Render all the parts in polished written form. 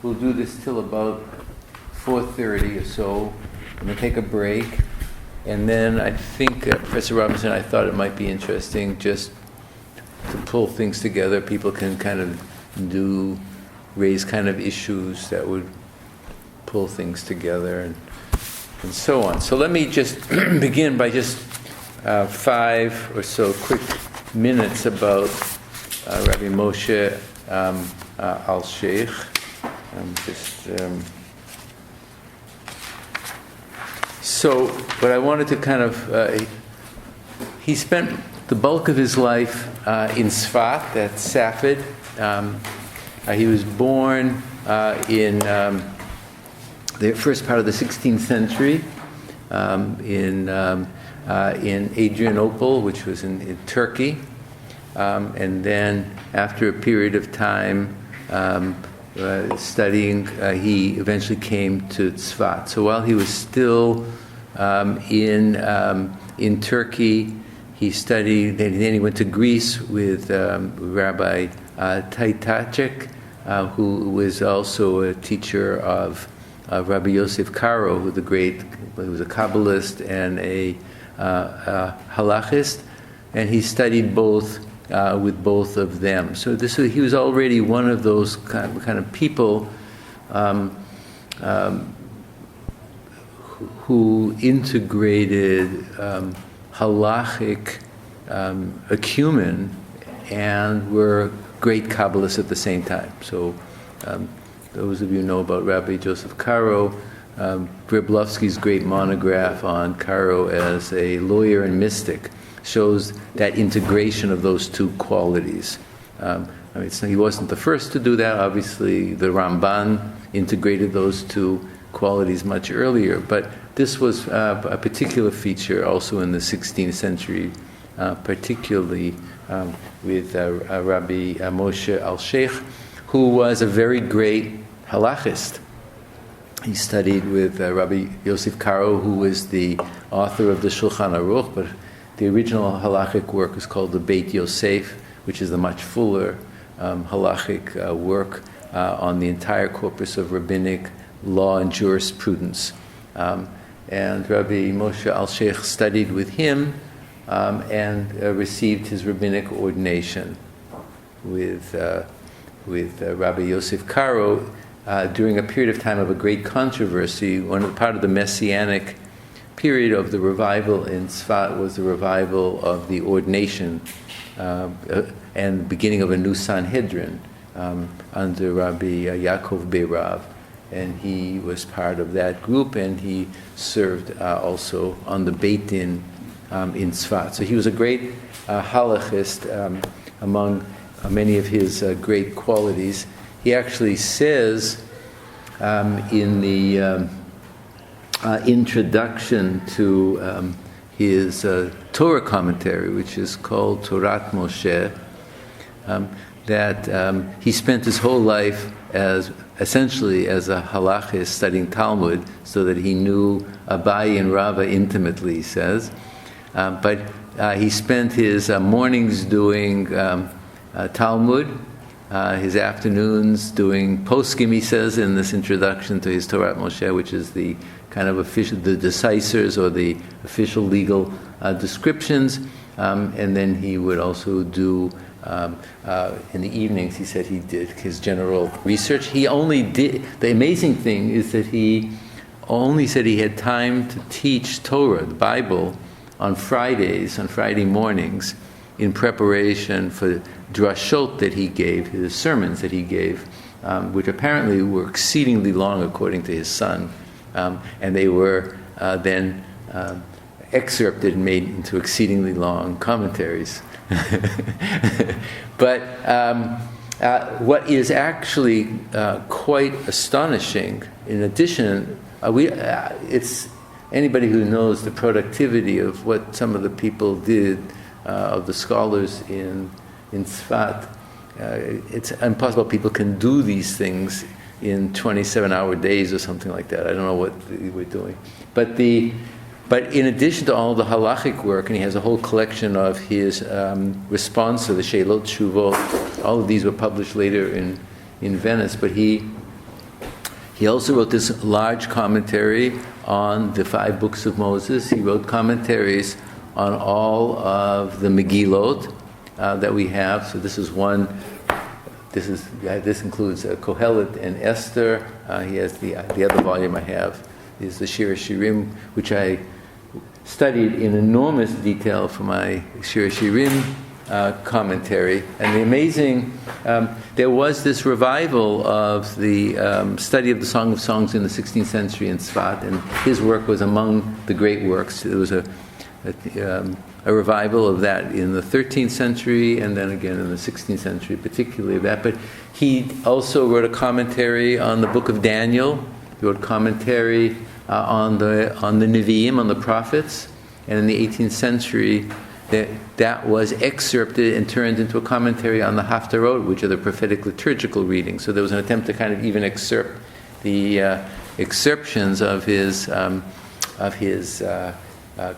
we'll do this till about 4:30 or so. I'm going to take a break. And then I think, Professor Robinson, I thought it might be interesting just to pull things together. People can kind of raise kind of issues that would pull things together and so on. So let me just begin by just 5 or so quick minutes about Rabbi Moshe Alschich. So what I wanted to kind of, he spent the bulk of his life in Sfat, that's Safed. He was born in the first part of the 16th century in Adrianople, which was in Turkey. And then after a period of time studying, he eventually came to Tzfat. So while he was still in Turkey, he studied, then he went to Greece with Rabbi Taitachik, who was also a teacher of Rabbi Yosef Karo, who was a Kabbalist and a halachist, and he studied both with both of them. So he was already one of those kind of people who integrated halachic acumen and were great Kabbalists at the same time. So those of you who know about Rabbi Joseph Karo, Griblovsky's great monograph on Karo as a lawyer and mystic shows that integration of those two qualities. He wasn't the first to do that. Obviously, the Ramban integrated those two qualities much earlier, but this was a particular feature also in the 16th century, particularly with Rabbi Moshe Alschich, who was a very great halachist. He studied with Rabbi Yosef Karo, who was the author of the Shulchan Aruch, but the original halachic work is called the Beit Yosef, which is a much fuller halachic work on the entire corpus of rabbinic law and jurisprudence. And Rabbi Moshe Alschich studied with him and received his rabbinic ordination with Rabbi Yosef Karo during a period of time of a great controversy. Part of the Messianic period of the revival in Tzfat was the revival of the ordination and beginning of a new Sanhedrin under Rabbi Yaakov Beirav. And he was part of that group, and he served also on the Beit Din in Tzfat. So he was a great halachist. Among many of his great qualities, he actually says in the introduction to his Torah commentary, which is called Torat Moshe, that he spent his whole life essentially as a halachist studying Talmud, so that he knew Abaye and Rava intimately, he says. But he spent his mornings doing Talmud, his afternoons doing poskim, he says in this introduction to his Torat Moshe, which is the kind of official, the decisors or the official legal descriptions, and then he would also do in the evenings, he said he did his general research. He only did, the amazing thing is that he only said he had time to teach Torah, the Bible, on Fridays, on Friday mornings, in preparation for drashot that he gave, his sermons that he gave, which apparently were exceedingly long according to his son, and they were then excerpted and made into exceedingly long commentaries. But what is actually quite astonishing, in addition, it's anybody who knows the productivity of what some of the people did, of the scholars in Tzfat, it's impossible people can do these things in 27-hour days or something like that. I don't know what they were doing. But in addition to all the halachic work, and he has a whole collection of his response to the Sheilot Shuvot, all of these were published later in Venice, but he He also wrote this large commentary on the 5 books of Moses. He wrote commentaries on all of the Megillot that we have. So this is one. This includes Kohelet and Esther. He has the other volume I have is the Shir Shirim, which I studied in enormous detail for my Shir Shirim commentary. And the amazing, there was this revival of the study of the Song of Songs in the 16th century in Tzfat, and his work was among the great works. There was a revival of that in the 13th century, and then again in the 16th century, particularly that. But he also wrote a commentary on the book of Daniel. He wrote a commentary on the Nevi'im, on the prophets, and in the 18th century, that was excerpted and turned into a commentary on the Haftarot, which are the prophetic liturgical readings. So there was an attempt to kind of even excerpt the excerptions of his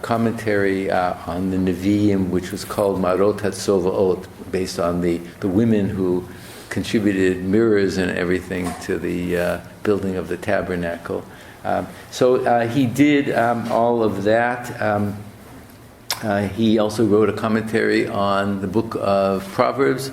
commentary on the Nevi'im, which was called Marot HaTzovaot, based on the women who contributed mirrors and everything to the building of the tabernacle. So he did all of that. He also wrote a commentary on the book of Proverbs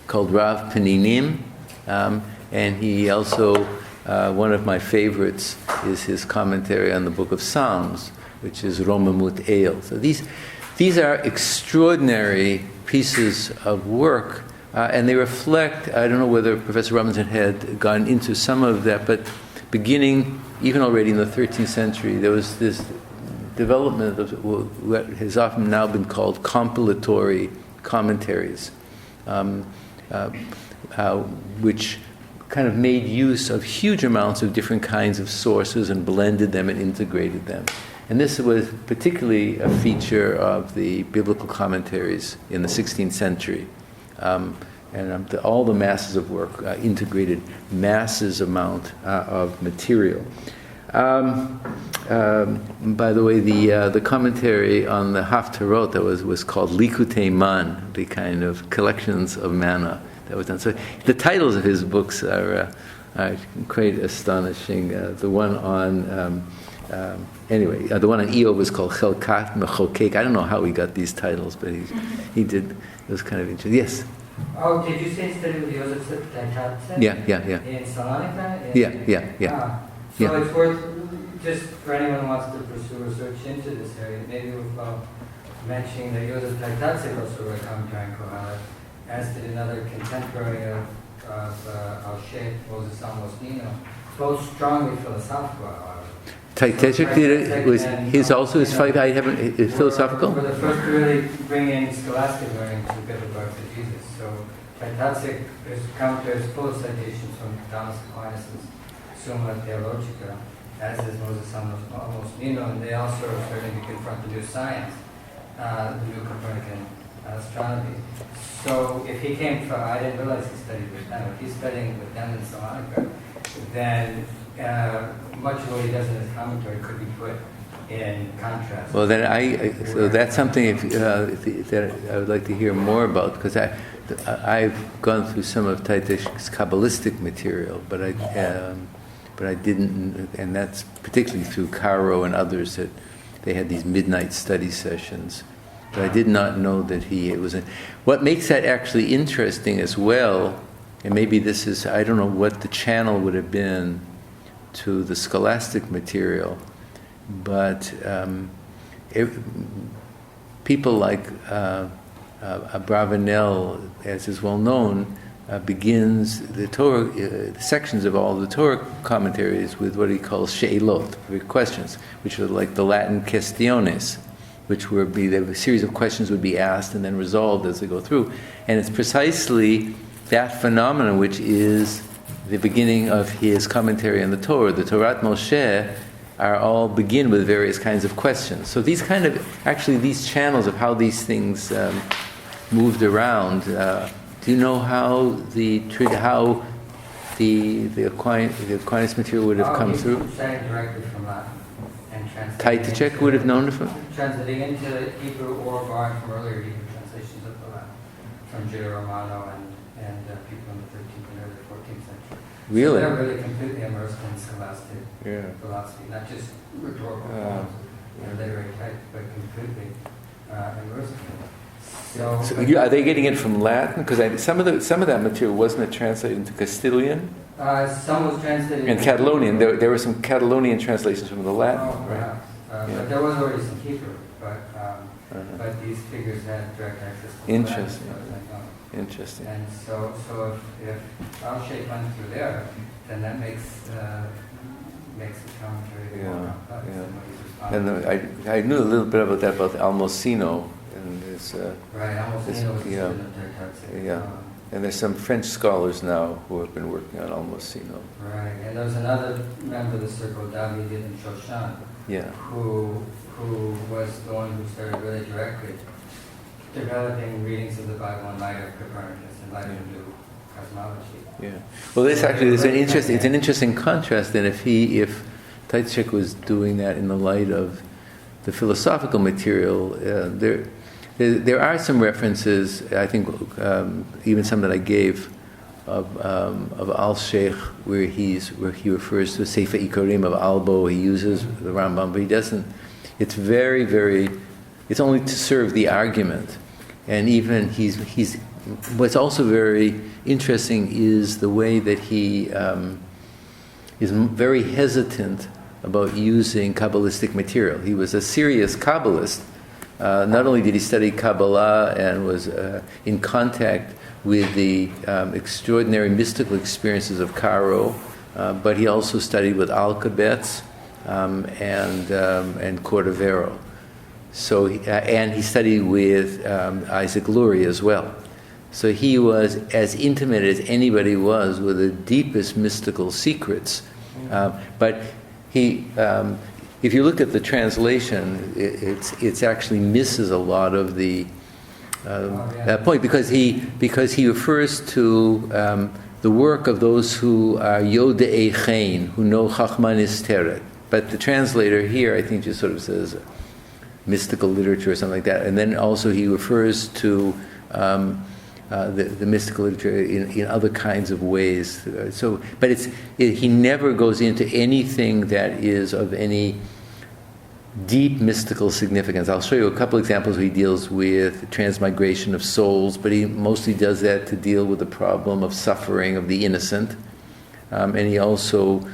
called Rav Peninim, and he also, one of my favorites is his commentary on the book of Psalms, which is Romamut El. So these are extraordinary pieces of work, and they reflect, I don't know whether Professor Robinson had gone into some of that, but beginning even already in the 13th century, there was this development of what has often now been called compilatory commentaries, which kind of made use of huge amounts of different kinds of sources and blended them and integrated them. And this was particularly a feature of the biblical commentaries in the 16th century. And all the masses of work integrated masses amount of material. By the way, the commentary on the Haftarot that was called Likutei Man, the kind of collections of manna that was done. So the titles of his books are quite astonishing. The one on the one on Eov was called Chelkat Mechokek. I don't know how he got these titles, but he did. It was kind of interesting. Yes. Oh, did you say study with Joseph Tzitz? Yeah. In Salonika? Yeah. So it's worth, just for anyone who wants to pursue research into this area, maybe worthwhile mentioning that Joseph Tzitz also wrote a commentary on Kohelet, as did another contemporary of Alschich, Moses Amos Nino, both strongly philosophical, however. Tzitz did it. He's also his fight. I haven't. Is philosophical. We're the first to really bring in scholastic learning to biblical exegesis. So Tzitz, his commentary is full of citations from Thomas Aquinas' Summa Theologica, as is Moses Amos Nino, and they also are starting to confront the new science, the new Copernican astronomy. So if he came from, I didn't realize he studied with them. If he's studying with them in Salonika, then much of what he does in his commentary could be put in contrast. Well, then so that's something that I would like to hear more about, because I've gone through some of Tzitz Kabbalistic material, but I didn't, and that's particularly through Caro and others, that they had these midnight study sessions. But I did not know that it was. What makes that actually interesting as well, and maybe this is, I don't know what the channel would have been to the scholastic material, but people like Abravanel, as is well known, begins the Torah sections of all the Torah commentaries with what he calls she'elot, questions, which are like the Latin questiones, which would be a series of questions would be asked and then resolved as they go through, and it's precisely that phenomenon which is the beginning of his commentary on the Torah. The Torat Moshe are all begin with various kinds of questions. So these these channels of how these things moved around. Do you know how the Aquinas material would have come through? Saying directly from Latin and translating. Tzitz would have known it from? Translating into Hebrew or borrowing from earlier Hebrew translations of the Latin, from Judeo Romano and people in the 13th and early 14th century. Really? So they're really completely immersed in scholastic Yeah. philosophy, not just rhetorical forms, literary type, but completely immersed in it. So are they getting it from Latin? Because some of that material wasn't it translated into Castilian Some was translated and Catalonian. There were some Catalonian translations from the Latin, Oh, right? perhaps. Yeah. But there was already some Hebrew, but these figures had direct access to the Interesting. Latin, as far as I know. Interesting. And so if Alschich went through there, then that makes the commentary more complex. Yeah. And what he's responding to. And I knew a little bit about that, about Almocino and his. Right, almost this- was a yeah. student of Tartaxic. Yeah. And there's some French scholars now who have been working on Almocino. Right, and there was another member of the circle, David and Shoshan, Yeah. who was the one who started really directly developing readings of the Bible in light of Copernicus, in light of the new cosmology. Yeah. Well, this actually is an interesting. It's an interesting contrast. Then, if Alschich was doing that in the light of the philosophical material, there are some references. I think even some that I gave of Alschich, where he refers to Sefer Ikarim of Albo. He uses the Rambam, but he doesn't. It's very, very. It's only to serve the argument, and even he's. What's also very interesting is the way that he is very hesitant about using Kabbalistic material. He was a serious Kabbalist. Not only did he study Kabbalah and was in contact with the extraordinary mystical experiences of Cairo, but he also studied with Alcabetz and Cordovero. So, and he studied with Isaac Lurie as well. So he was as intimate as anybody was with the deepest mystical secrets. But he, if you look at the translation, it's actually misses a lot of the point because he refers to the work of those who are Yodei Chein, who know Chachma Nisteret. But the translator here, I think, just sort of says mystical literature or something like that, and then also he refers to the mystical literature in other kinds of ways. But he never goes into anything that is of any deep mystical significance. I'll show you a couple examples where he deals with transmigration of souls, but he mostly does that to deal with the problem of suffering of the innocent, and he also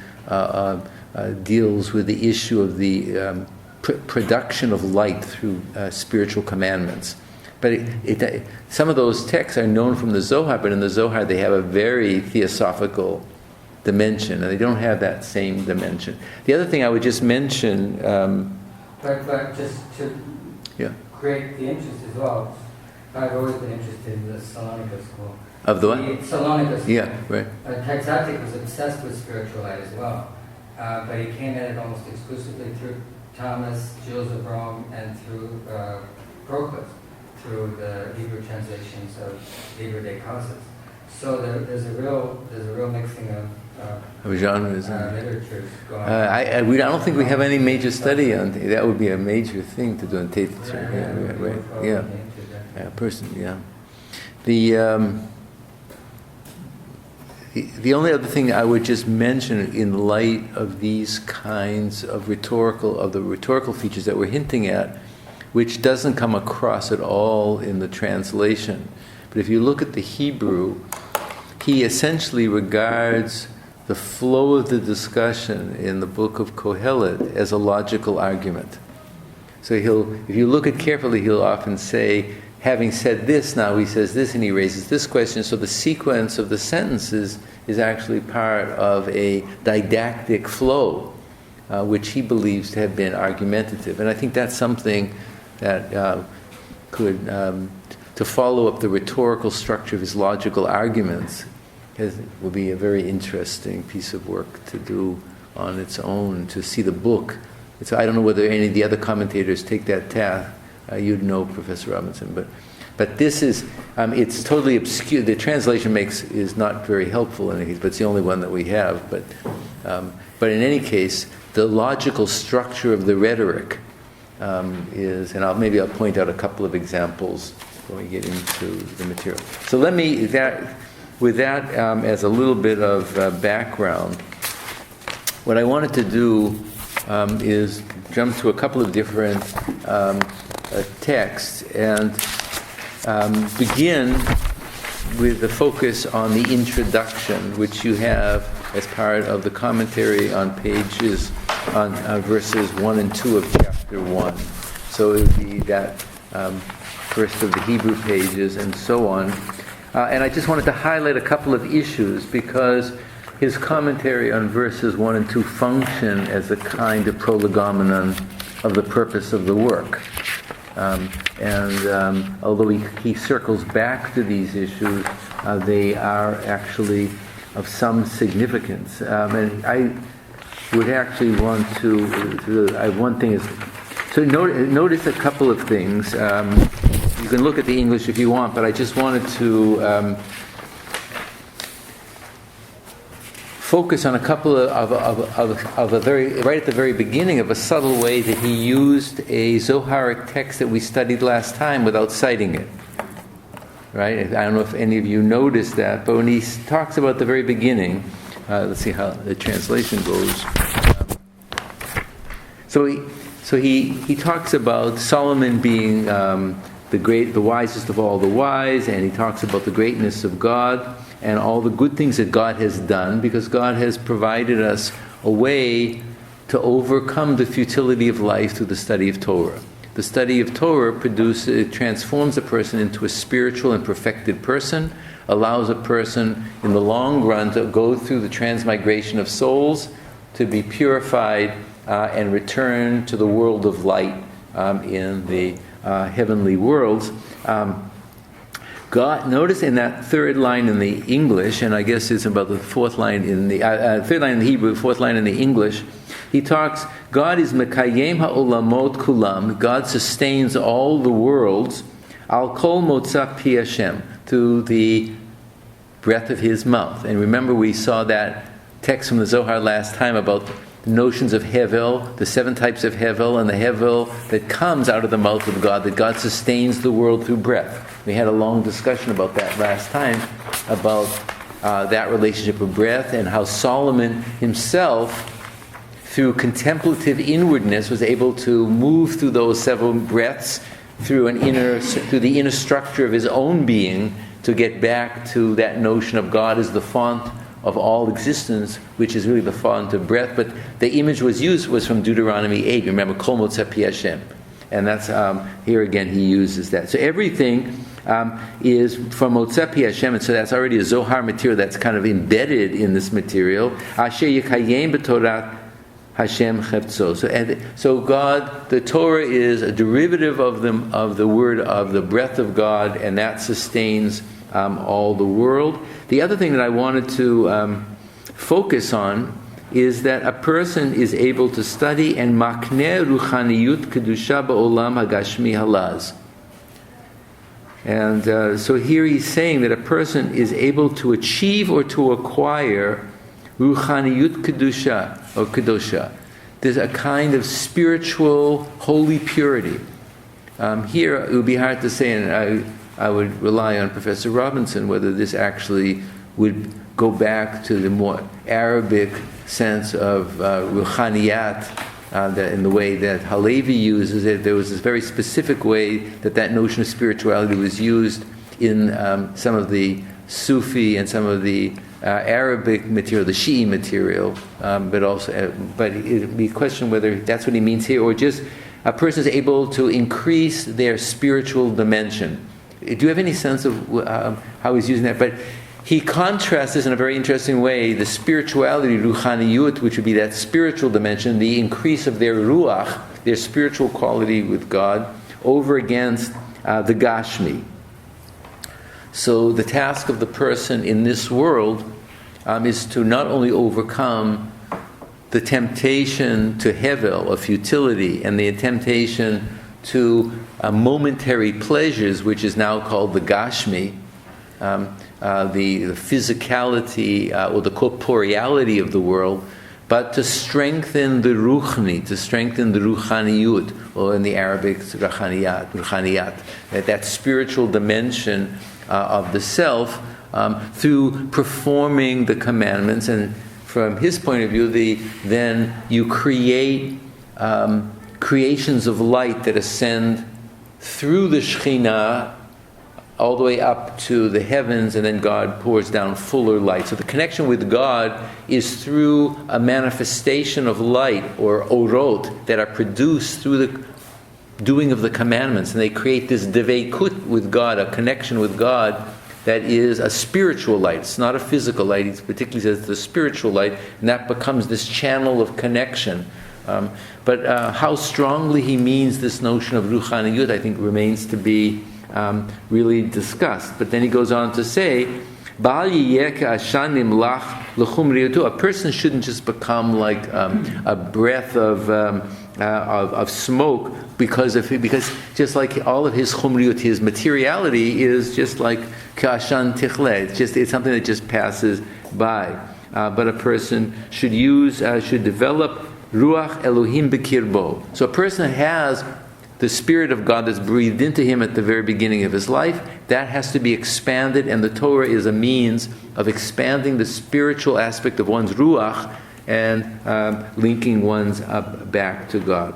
deals with the issue of the production of light through spiritual commandments. But some of those texts are known from the Zohar, but in the Zohar they have a very theosophical dimension, and they don't have that same dimension. The other thing I would just mention... But just to create the interest as well, I've always been interested in the Salonika school. Of the what? Salonika school. Yeah, right. Tartaxic was obsessed with spiritual light as well, but he came at it almost exclusively through Thomas, Jules of Rome, and through Proclus, through the Hebrew translations of Liber de Causas. So there's a real mixing of genres. literatures going on. I don't think we have any major study on that. Would be a major thing to do in Tate. The only other thing I would just mention in light of these kinds of rhetorical features that we're hinting at, which doesn't come across at all in the translation, but if you look at the Hebrew, he essentially regards the flow of the discussion in the book of Kohelet as a logical argument. So if you look at carefully, he'll often say, having said this, now he says this, and he raises this question. So the sequence of the sentences is actually part of a didactic flow, which he believes to have been argumentative. And I think that's something that could, to follow up the rhetorical structure of his logical arguments, will be a very interesting piece of work to do on its own, to see the book. So I don't know whether any of the other commentators take that task. You'd know, Professor Robinson, but this is it's totally obscure. The translation is not very helpful in any case, but it's the only one that we have. But in any case, the logical structure of the rhetoric is, and maybe I'll point out a couple of examples when we get into the material. So with that as a little bit of background, what I wanted to do is jump to a couple of different texts and begin with the focus on the introduction, which you have as part of the commentary on pages, on verses 1 and 2 of chapter 1. So it would be that first of the Hebrew pages and so on. And I just wanted to highlight a couple of issues because his commentary on verses 1 and 2 function as a kind of prolegomenon of the purpose of the work. Although he circles back to these issues, they are actually of some significance. And I would actually want to one thing is, so notice a couple of things. You can look at the English if you want, but I just wanted to focus on a couple of a very, right at the very beginning, of a subtle way that he used a Zoharic text that we studied last time without citing it. Right? I don't know if any of you noticed that, but when he talks about the very beginning, let's see how the translation goes. So he talks about Solomon being the wisest of all the wise, and he talks about the greatness of God and all the good things that God has done, because God has provided us a way to overcome the futility of life through the study of Torah. The study of Torah transforms a person into a spiritual and perfected person, allows a person in the long run to go through the transmigration of souls, to be purified and return to the world of light in the heavenly worlds. God, notice in that third line in the English, and I guess it's about the fourth line in the third line in the Hebrew, fourth line in the English. He talks, God is mekayem ha'olamot kulam. God sustains all the worlds. Al kol motzah pi Hashem, through the breath of His mouth. And remember, we saw that text from the Zohar last time about the notions of Hevel, the 7 types of Hevel, and the Hevel that comes out of the mouth of God, that God sustains the world through breath. We had a long discussion about that last time, about that relationship of breath, and how Solomon himself, through contemplative inwardness, was able to move through those several breaths through the inner structure of his own being, to get back to that notion of God as the font of all existence, which is really the font of breath. But the image was from Deuteronomy 8. Remember, Kol Motzeh Pi Hashem. And that's, here again, he uses that. So everything is from Motzeh Pi Hashem, and so that's already a Zohar material that's kind of embedded in this material. Asher Yekayem B'Torah Hashem Chefzo. So God, the Torah is a derivative of the word of the breath of God, and that sustains all the world. The other thing that I wanted to focus on is that a person is able to study and makneh ruchaniyut kedusha ba'olam hagashmi halaz. And so here he's saying that a person is able to achieve or to acquire ruchaniyut kedusha or kedosha. There's a kind of spiritual holy purity. Here it would be hard to say, and I would rely on Professor Robinson, whether this actually would go back to the more Arabic sense of ruchaniyat, that in the way that Halevi uses it. There was this very specific way that notion of spirituality was used in some of the Sufi and some of the Arabic material, the Shi'i material, but it would be a question whether that's what he means here, or just a person is able to increase their spiritual dimension. Do you have any sense of how he's using that? But he contrasts this in a very interesting way, the spirituality, ruchaniyut, which would be that spiritual dimension, the increase of their ruach, their spiritual quality with God, over against the gashmi. So the task of the person in this world is to not only overcome the temptation to hevel, of futility, and the temptation to momentary pleasures, which is now called the gashmi, the physicality or the corporeality of the world, but to strengthen the ruchni, to strengthen the ruchaniyut, or in the Arabic, ruchaniyat, that spiritual dimension of the self, through performing the commandments. And from his point of view, then you create creations of light that ascend through the Shekhinah all the way up to the heavens, and then God pours down fuller light. So the connection with God is through a manifestation of light, or orot, that are produced through the doing of the commandments, and they create this deveikut with God, a connection with God that is a spiritual light. It's not a physical light. He particularly says it's a spiritual light, and that becomes this channel of connection. But how strongly he means this notion of ruchaniyut, I think, remains to be really discussed. But then he goes on to say, a person shouldn't just become like a breath of smoke because just like all of his chumriyut, his materiality is just like kashan tichle. It's something that just passes by. But a person should develop ruach Elohim b'kirbo. So a person has the Spirit of God that's breathed into him at the very beginning of his life. That has to be expanded, and the Torah is a means of expanding the spiritual aspect of one's ruach and linking one's up back to God.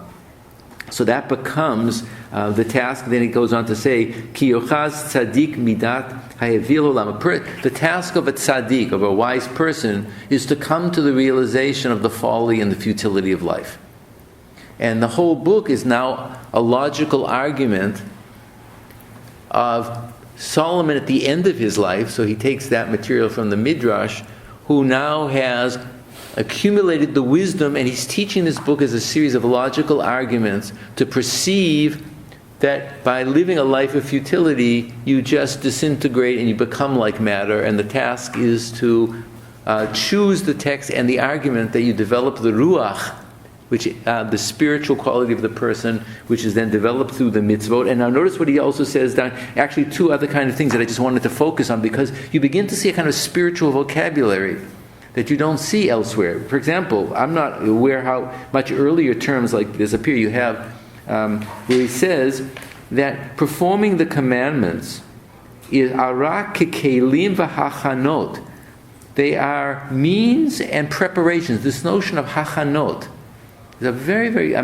So that becomes the task. Then he goes on to say, Ki yochaz tzaddik midat hayavil olam. The task of a tzaddik, of a wise person, is to come to the realization of the folly and the futility of life. And the whole book is now a logical argument of Solomon at the end of his life. So he takes that material from the Midrash, who now has accumulated the wisdom, and he's teaching this book as a series of logical arguments to perceive that by living a life of futility, you just disintegrate and you become like matter, and the task is to choose the text and the argument that you develop the ruach, which the spiritual quality of the person, which is then developed through the mitzvot. And now notice what he also says down, actually two other kind of things that I just wanted to focus on, because you begin to see a kind of spiritual vocabulary that you don't see elsewhere. For example, I'm not aware how much earlier terms like this appear. You have where he says that performing the commandments is ara kekelim v'hachanot. They are means and preparations. This notion of hachanot is a very, very,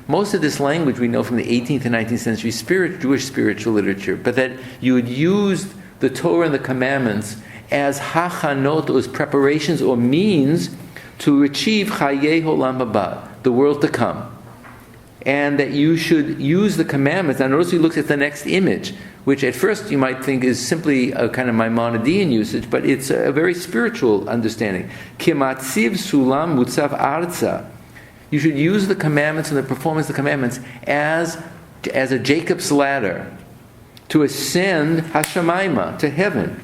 most of this language we know from the 18th and 19th century Jewish spiritual literature, but that you would use the Torah and the commandments as hachanot, as preparations or means to achieve chayei olam haba, the world to come. And that you should use the commandments. Now notice he looks at the next image, which at first you might think is simply a kind of Maimonidean usage, but it's a very spiritual understanding. Kimatziv sulam mutzav arza. You should use the commandments and the performance of the commandments as a Jacob's ladder to ascend Hashamayma, to heaven.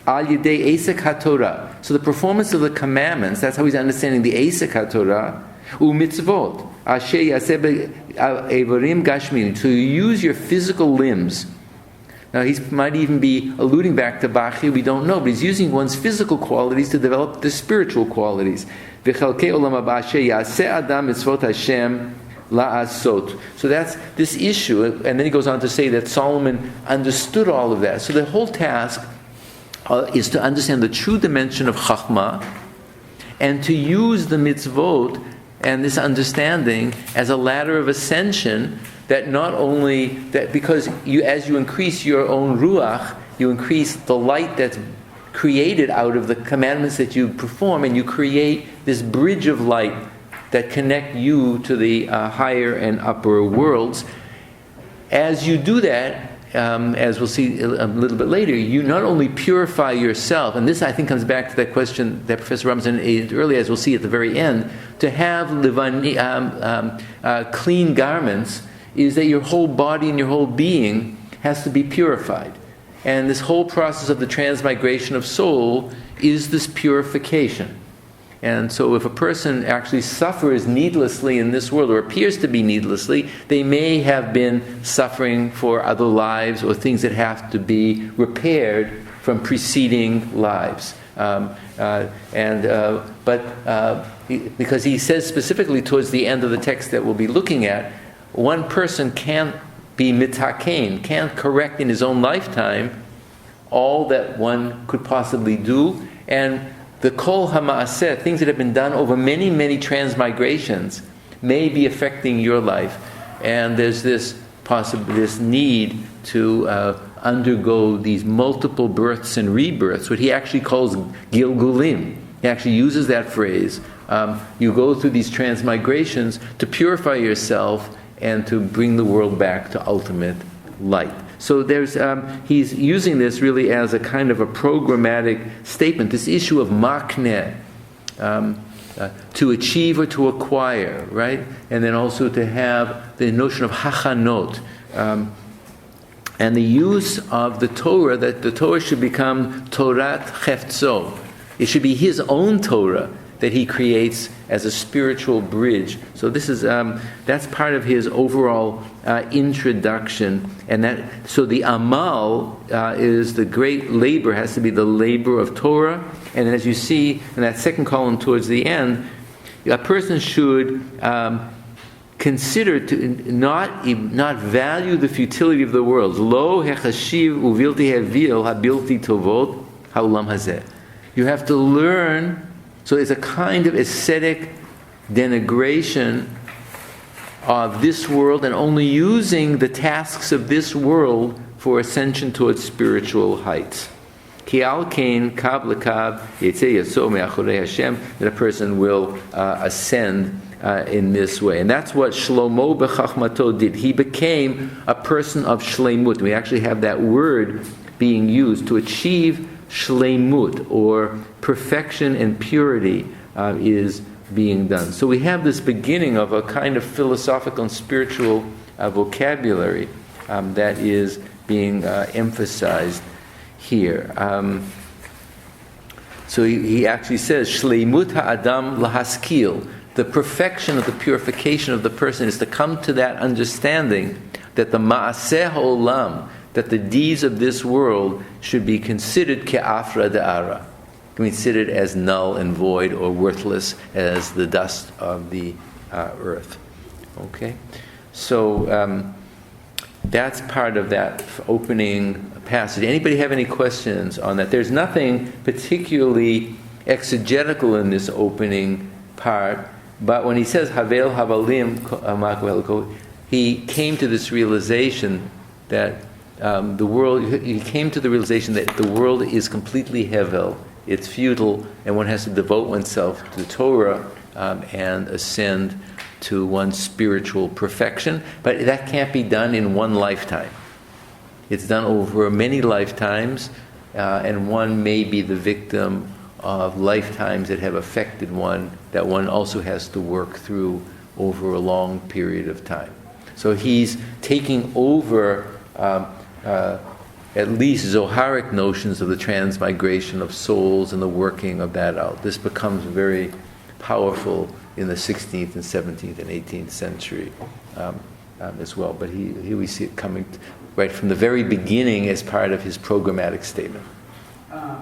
Al yidei esek haTorah. So the performance of the commandments, that's how he's understanding the esek haTorah, u'mitzvot, asher yaseh be'evarim gashmin, to use your physical limbs. Now he might even be alluding back to Bachi, we don't know, but he's using one's physical qualities to develop the spiritual qualities. V'chalkei olam haba asher yaseh adam mitzvot Hashem la'asot. So that's this issue, and then he goes on to say that Solomon understood all of that. So the whole task is to understand the true dimension of Chachma and to use the mitzvot and this understanding as a ladder of ascension, that not only that, because as you increase your own ruach, you increase the light that's created out of the commandments that you perform, and you create this bridge of light that connect you to the higher and upper worlds. As you do that, as we'll see a little bit later, you not only purify yourself, and this I think comes back to that question that Professor Robinson asked earlier, as we'll see at the very end, to have clean garments is that your whole body and your whole being has to be purified. And this whole process of the transmigration of soul is this purification. And so if a person actually suffers needlessly in this world, or appears to be needlessly, they may have been suffering for other lives or things that have to be repaired from preceding lives. Because he says specifically towards the end of the text that we'll be looking at, one person can't be mitakein, can't correct in his own lifetime all that one could possibly do, and the kol ha'ma'aseh, things that have been done over many, many transmigrations, may be affecting your life. And there's this need to undergo these multiple births and rebirths, what he actually calls gilgulim. He actually uses that phrase. You go through these transmigrations to purify yourself and to bring the world back to ultimate light. So he's using this really as a kind of a programmatic statement, this issue of makneh, to achieve or to acquire, right? And then also to have the notion of hachanot, and the use of the Torah, that the Torah should become Torat Cheftzo. It should be his own Torah that he creates as a spiritual bridge. So this is that's part of his overall introduction, and so the amal is the great labor, has to be the labor of Torah. And as you see in that second column towards the end, a person should consider to not value the futility of the world. Lo hechashiv uvilti hevil habilti tovot haolam hazeh. You have to learn. So it's a kind of ascetic denigration of this world and only using the tasks of this world for ascension towards spiritual heights. Ki al kain kav lekav yitzeh yaso me'achorei Hashem, that a person will ascend in this way. And that's what Shlomo b'chachmato did. He became a person of shleimut. We actually have that word being used to achieve shleimut, or perfection and purity, is being done. So we have this beginning of a kind of philosophical and spiritual vocabulary that is being emphasized here. So he actually says, shleimut ha'adam lahaskil. The perfection of the purification of the person is to come to that understanding that the ma'aseh ha'olam, that the deeds of this world should be considered ke'afra de'ara, considered as null and void or worthless as the dust of the earth. Okay? So that's part of that opening passage. Anybody have any questions on that? There's nothing particularly exegetical in this opening part, but when he says Havel Havalim, he came to this realization that the world, he came to the realization that the world is completely hevel, it's futile, and one has to devote oneself to the Torah and ascend to one's spiritual perfection. But that can't be done in one lifetime. It's done over many lifetimes, and one may be the victim of lifetimes that have affected one, that one also has to work through over a long period of time. So he's taking over at least Zoharic notions of the transmigration of souls and the working of that out. This becomes very powerful in the 16th and 17th and 18th century as well. But here we see it coming right from the very beginning as part of his programmatic statement.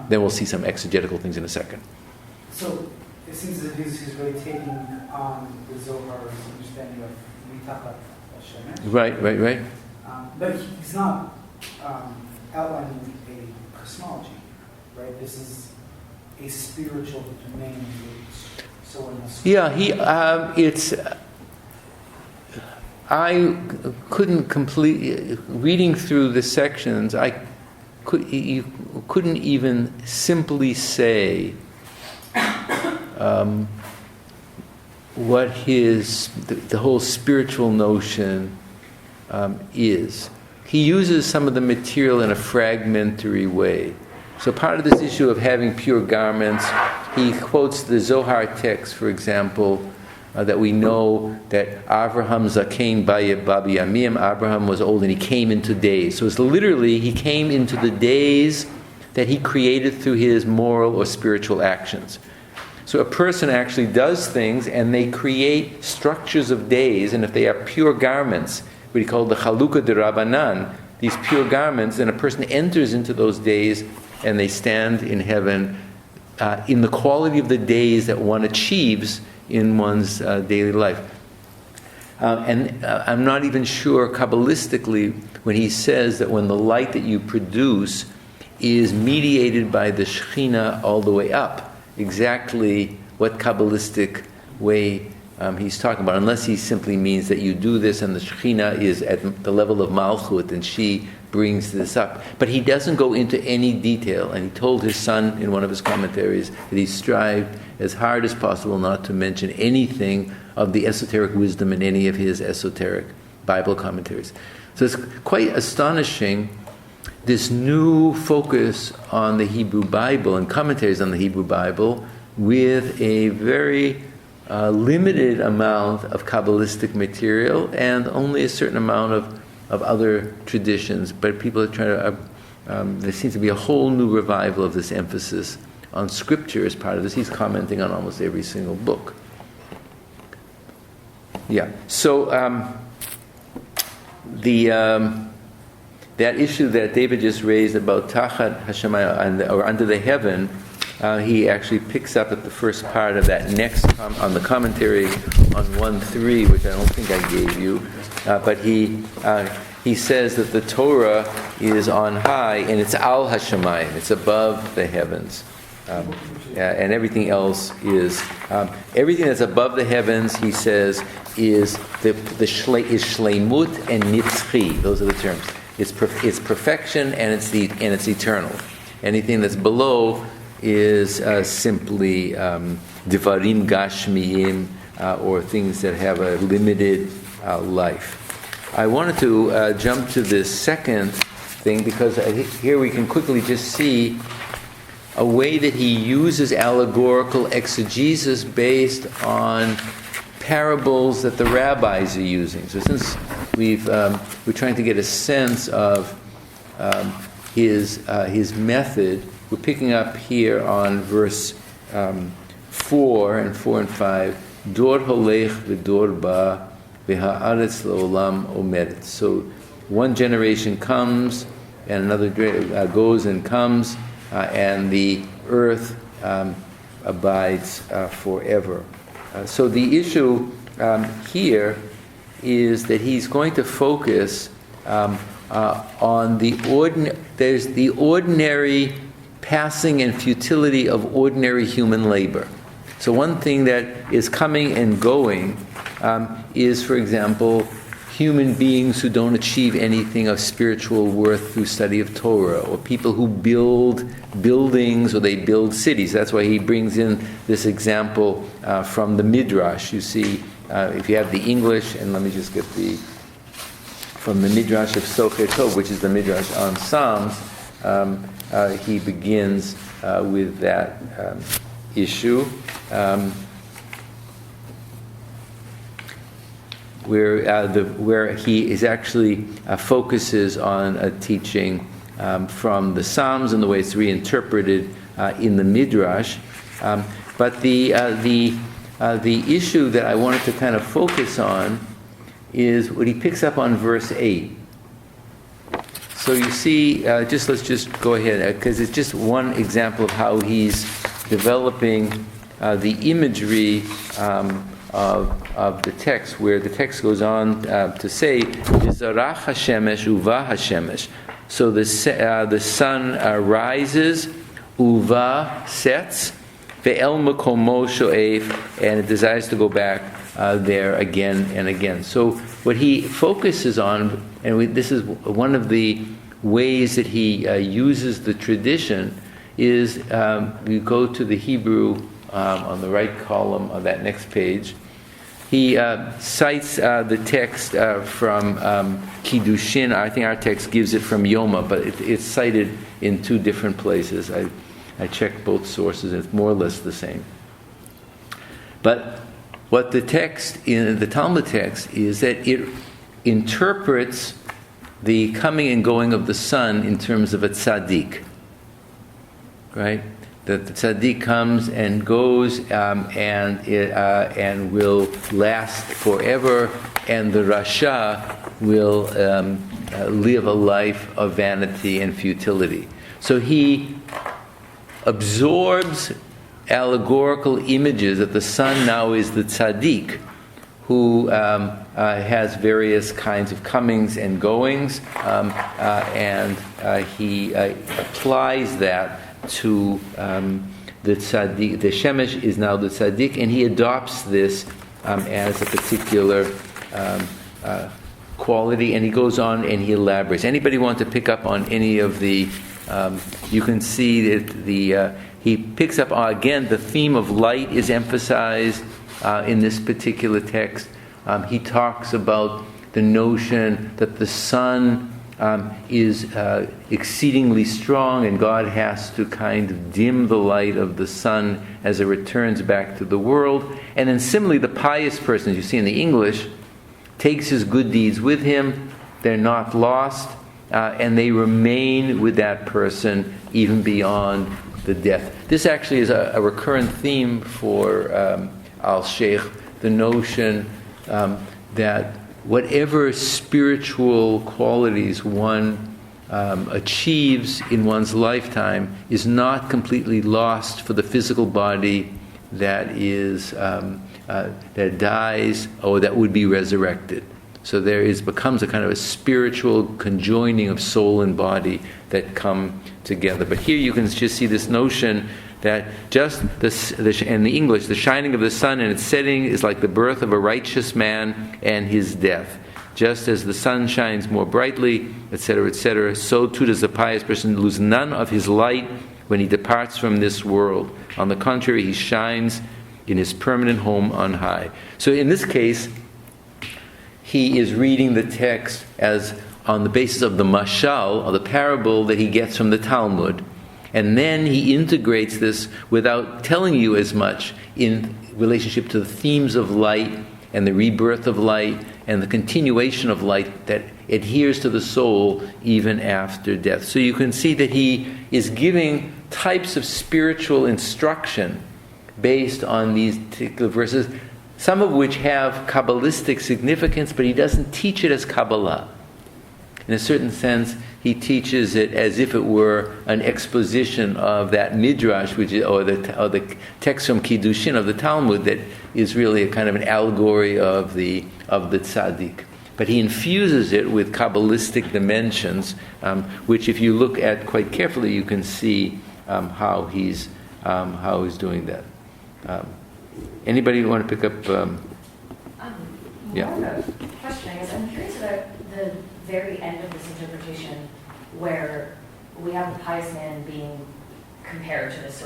Then we'll see some exegetical things in a second. So it seems that he's really taking on the Zohar's understanding of Mitachat Hashem. Right. But he's not outlining a cosmology, right? This is a spiritual domain. So it's. I couldn't complete reading through the sections. You couldn't even simply say what the whole spiritual notion is. He uses some of the material in a fragmentary way. So part of this issue of having pure garments, he quotes the Zohar text, for example, that we know that Avraham Zakein Babi Yamim, Abraham was old and he came into days. So it's literally, he came into the days that he created through his moral or spiritual actions. So a person actually does things and they create structures of days, and if they are pure garments, what he called the Chalukah de Rabbanan, these pure garments, then a person enters into those days and they stand in heaven in the quality of the days that one achieves in one's daily life. And I'm not even sure Kabbalistically when he says that when the light that you produce is mediated by the Shekhinah all the way up. Exactly what Kabbalistic way he's talking about, unless he simply means that you do this and the Shekhinah is at the level of Malchut and she brings this up. But he doesn't go into any detail, and he told his son in one of his commentaries that he strived as hard as possible not to mention anything of the esoteric wisdom in any of his esoteric Bible commentaries. So it's quite astonishing, this new focus on the Hebrew Bible and commentaries on the Hebrew Bible with a very limited amount of Kabbalistic material and only a certain amount of other traditions. But people are trying to, there seems to be a whole new revival of this emphasis on Scripture as part of this. He's commenting on almost every single book. Yeah, so that issue that David just raised about Tachat Hashemayim, or under the heaven, he actually picks up at the first part of that next on the commentary on 1:3, which I don't think I gave you, but he says that the Torah is on high and it's Al Hashemayim, it's above the heavens, and everything else is everything that's above the heavens. He says is shleimut and nitzchi. Those are the terms. It's perfection and it's eternal. Anything that's below is simply divarim gashmiyim, or things that have a limited life. I wanted to jump to this second thing because here we can quickly just see a way that he uses allegorical exegesis based on parables that the rabbis are using. So since we're trying to get a sense of his method, we're picking up here on verse 4 and 5. Dor holech v'dor ba v'ha'aretz la'olam omedet. So one generation comes and another goes and comes, and the earth abides forever. So the issue here is that he's going to focus on there's the ordinary passing and futility of ordinary human labor. So one thing that is coming and going is, for example, human beings who don't achieve anything of spiritual worth through study of Torah, or people who build buildings or they build cities. That's why he brings in this example from the Midrash. You see, if you have the English, and let me just get from the Midrash of Socher Tov, which is the Midrash on Psalms, he begins with that issue, where he is actually focuses on a teaching from the Psalms and the way it's reinterpreted in the Midrash. But the issue that I wanted to kind of focus on is what he picks up on verse 8. So you see, let's just go ahead, because it's just one example of how he's developing the imagery of the text, where the text goes on to say, "V'zarach hashemesh uva hashemesh." So the sun rises, uva sets, ve'el makomo sho'ef, and it desires to go back there again and again. So what he focuses on, and this is one of the ways that he uses the tradition, is you go to the Hebrew on the right column of that next page. He cites the text from Kiddushin. I think our text gives it from Yoma, but it's cited in two different places. I checked both sources, and it's more or less the same. But what the text in the Talmud text is that it interprets the coming and going of the sun in terms of a tzaddik, right? That the tzaddik comes and goes and will last forever, and the rasha will live a life of vanity and futility. So he absorbs allegorical images that the sun now is the tzaddik, who has various kinds of comings and goings, and he applies that to the tzaddik. The shemesh is now the tzaddik, and he adopts this as a particular quality, and he goes on and he elaborates. Anybody want to pick up on any of the? You can see that he picks up again. The theme of light is emphasized in this particular text. He talks about the notion that the sun is exceedingly strong, and God has to kind of dim the light of the sun as it returns back to the world. And then similarly, the pious person, as you see in the English, takes his good deeds with him. They're not lost, and they remain with that person even beyond the death. This actually is a recurrent theme for Alschich, the notion that whatever spiritual qualities one achieves in one's lifetime is not completely lost for the physical body that is that dies or that would be resurrected. So becomes a kind of a spiritual conjoining of soul and body that come together. But here you can just see this notion that just in the English, the shining of the sun and its setting is like the birth of a righteous man and his death. Just as the sun shines more brightly, etc., so too does the pious person lose none of his light when he departs from this world. On the contrary, he shines in his permanent home on high. So in this case, he is reading the text as on the basis of the mashal, or the parable that he gets from the Talmud. And then he integrates this without telling you as much in relationship to the themes of light and the rebirth of light and the continuation of light that adheres to the soul even after death. So you can see that he is giving types of spiritual instruction based on these particular verses, some of which have Kabbalistic significance, but he doesn't teach it as Kabbalah. In a certain sense, he teaches it as if it were an exposition of that midrash, or the text from Kiddushin of the Talmud, that is really a kind of an allegory of the tzaddik. But he infuses it with Kabbalistic dimensions, which, if you look at quite carefully, you can see how he's doing that. Anybody want to pick up? More of a question, I guess. I'm curious about the very end of this interpretation, where we have the pious man being compared to this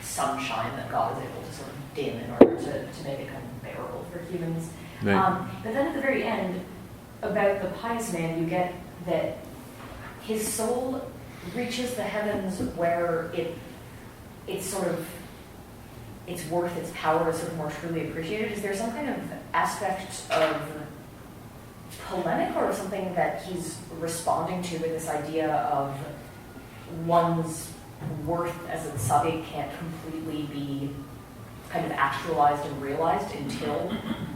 sunshine that God is able to sort of dim in order to make it kind of bearable for humans. Right. But then at the very end, about the pious man, you get that his soul reaches the heavens where it's worth, its power is sort of more truly appreciated. Is there some kind of aspect of polemic or something that he's responding to with this idea of one's worth as a tzaddik can't completely be kind of actualized and realized until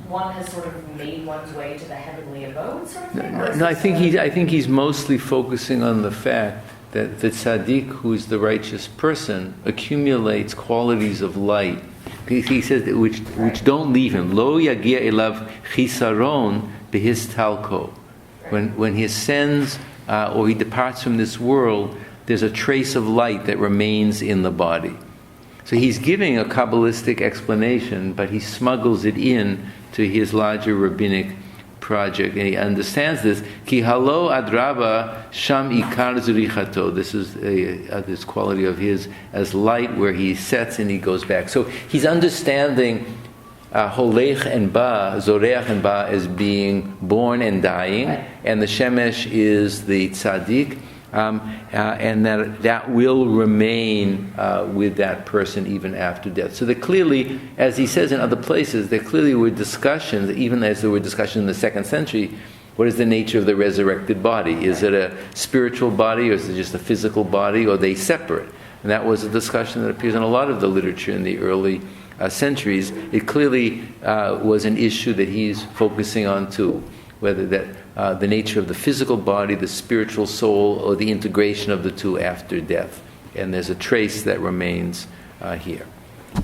one has sort of made one's way to the heavenly abode, sort of thing? No, I think he's mostly focusing on the fact that the tzaddik, who is the righteous person, accumulates qualities of light. He says that which don't leave him. Lo yagia elav chisaron behis talko. When he ascends or he departs from this world, there's a trace of light that remains in the body. So he's giving a Kabbalistic explanation, but he smuggles it in to his larger rabbinic project, and he understands this. Ki halo adraba sham ikar zurichato. This is this quality of his as light, where he sets and he goes back. So he's understanding holech and ba, zoreach and ba, as being born and dying, right. And the shemesh is the tzaddik, and that will remain with that person even after death. So there clearly, as he says in other places, there clearly were discussions, even as there were discussions in the 2nd century, what is the nature of the resurrected body? Is it a spiritual body, or is it just a physical body, or are they separate? And that was a discussion that appears in a lot of the literature in the early centuries. It clearly was an issue that he's focusing on too, whether that the nature of the physical body, the spiritual soul, or the integration of the two after death. And there's a trace that remains here.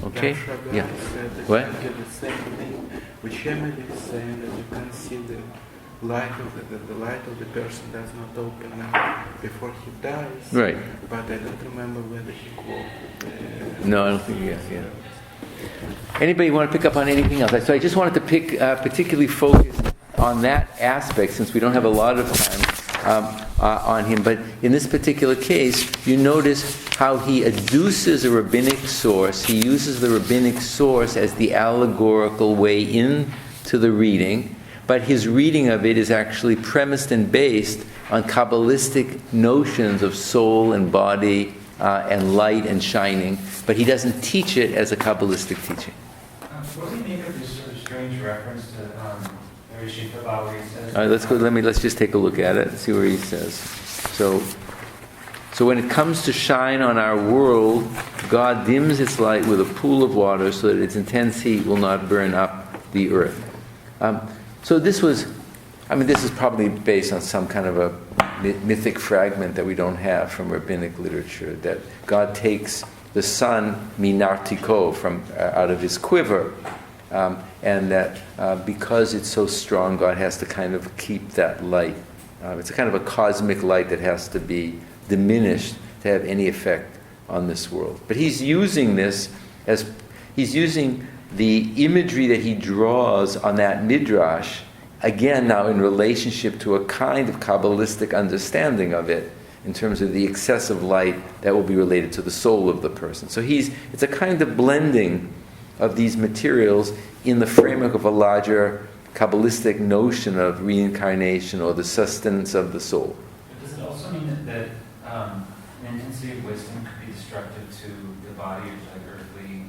Okay? That Rabbi Yeah. said that What? you get the same thing, which Emily is saying that you can see the light of the light of the person does not open up before he dies. Right. But I don't remember whether he quoted. No, I don't think he has, yeah. Anybody want to pick up on anything else? So I just wanted to particularly focus on that aspect, since we don't have a lot of time on him. But in this particular case, you notice how he adduces a rabbinic source. He uses the rabbinic source as the allegorical way into the reading, but his reading of it is actually premised and based on Kabbalistic notions of soul and body and light and shining, but he doesn't teach it as a Kabbalistic teaching. What do you make of this sort of strange reference to Rishi Prabha, where he says... All right, let's just take a look at it and see where he says. So when it comes to shine on our world, God dims its light with a pool of water so that its intense heat will not burn up the earth. So this is probably based on some kind of a mythic fragment that we don't have from rabbinic literature, that God takes the sun, minartiko, from out of his quiver, and that because it's so strong, God has to kind of keep that light. It's a kind of a cosmic light that has to be diminished to have any effect on this world. But he's using this he's using the imagery that he draws on that midrash, again now in relationship to a kind of Kabbalistic understanding of it, in terms of the excessive light that will be related to the soul of the person. So it's a kind of blending of these materials in the framework of a larger Kabbalistic notion of reincarnation or the sustenance of the soul. But does it also mean that an intensity of wisdom could be destructive to the body, or like earthly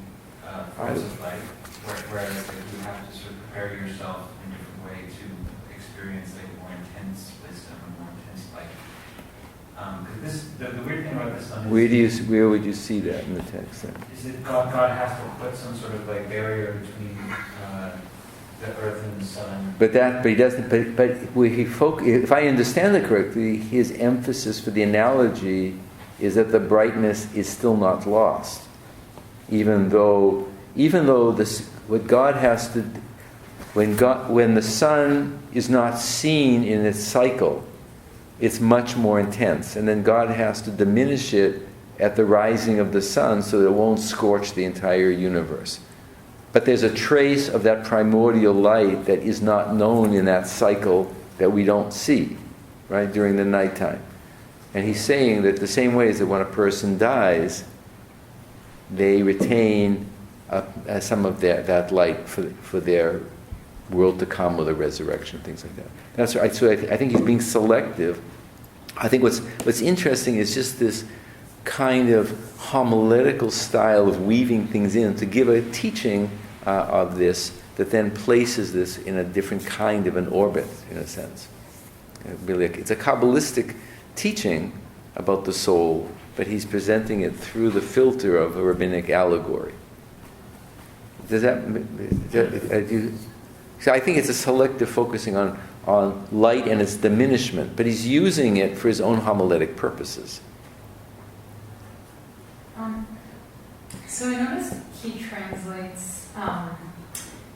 forms of life, whereas like, you have to sort of prepare yourself in a different way to experience like more intense wisdom and more intense light? Because the weird thing about this one is... Where would you see that in the text then? Is that God has to put some sort of like barrier between the earth and the sun. But he doesn't. But if I understand it correctly, his emphasis for the analogy is that the brightness is still not lost, even though what God has to, when the sun is not seen in its cycle, it's much more intense, and then God has to diminish it at the rising of the sun so that it won't scorch the entire universe. But there's a trace of that primordial light that is not known in that cycle that we don't see, right, during the nighttime. And he's saying that the same way as that when a person dies, they retain some of that light for their world to come, or the resurrection, things like that. That's right. So I think he's being selective. I think what's interesting is just this kind of homiletical style of weaving things in to give a teaching of this that then places this in a different kind of an orbit, in a sense. It's a Kabbalistic teaching about the soul, but he's presenting it through the filter of a rabbinic allegory. So I think it's a selective focusing on light and its diminishment, but he's using it for his own homiletic purposes. So I noticed he translates,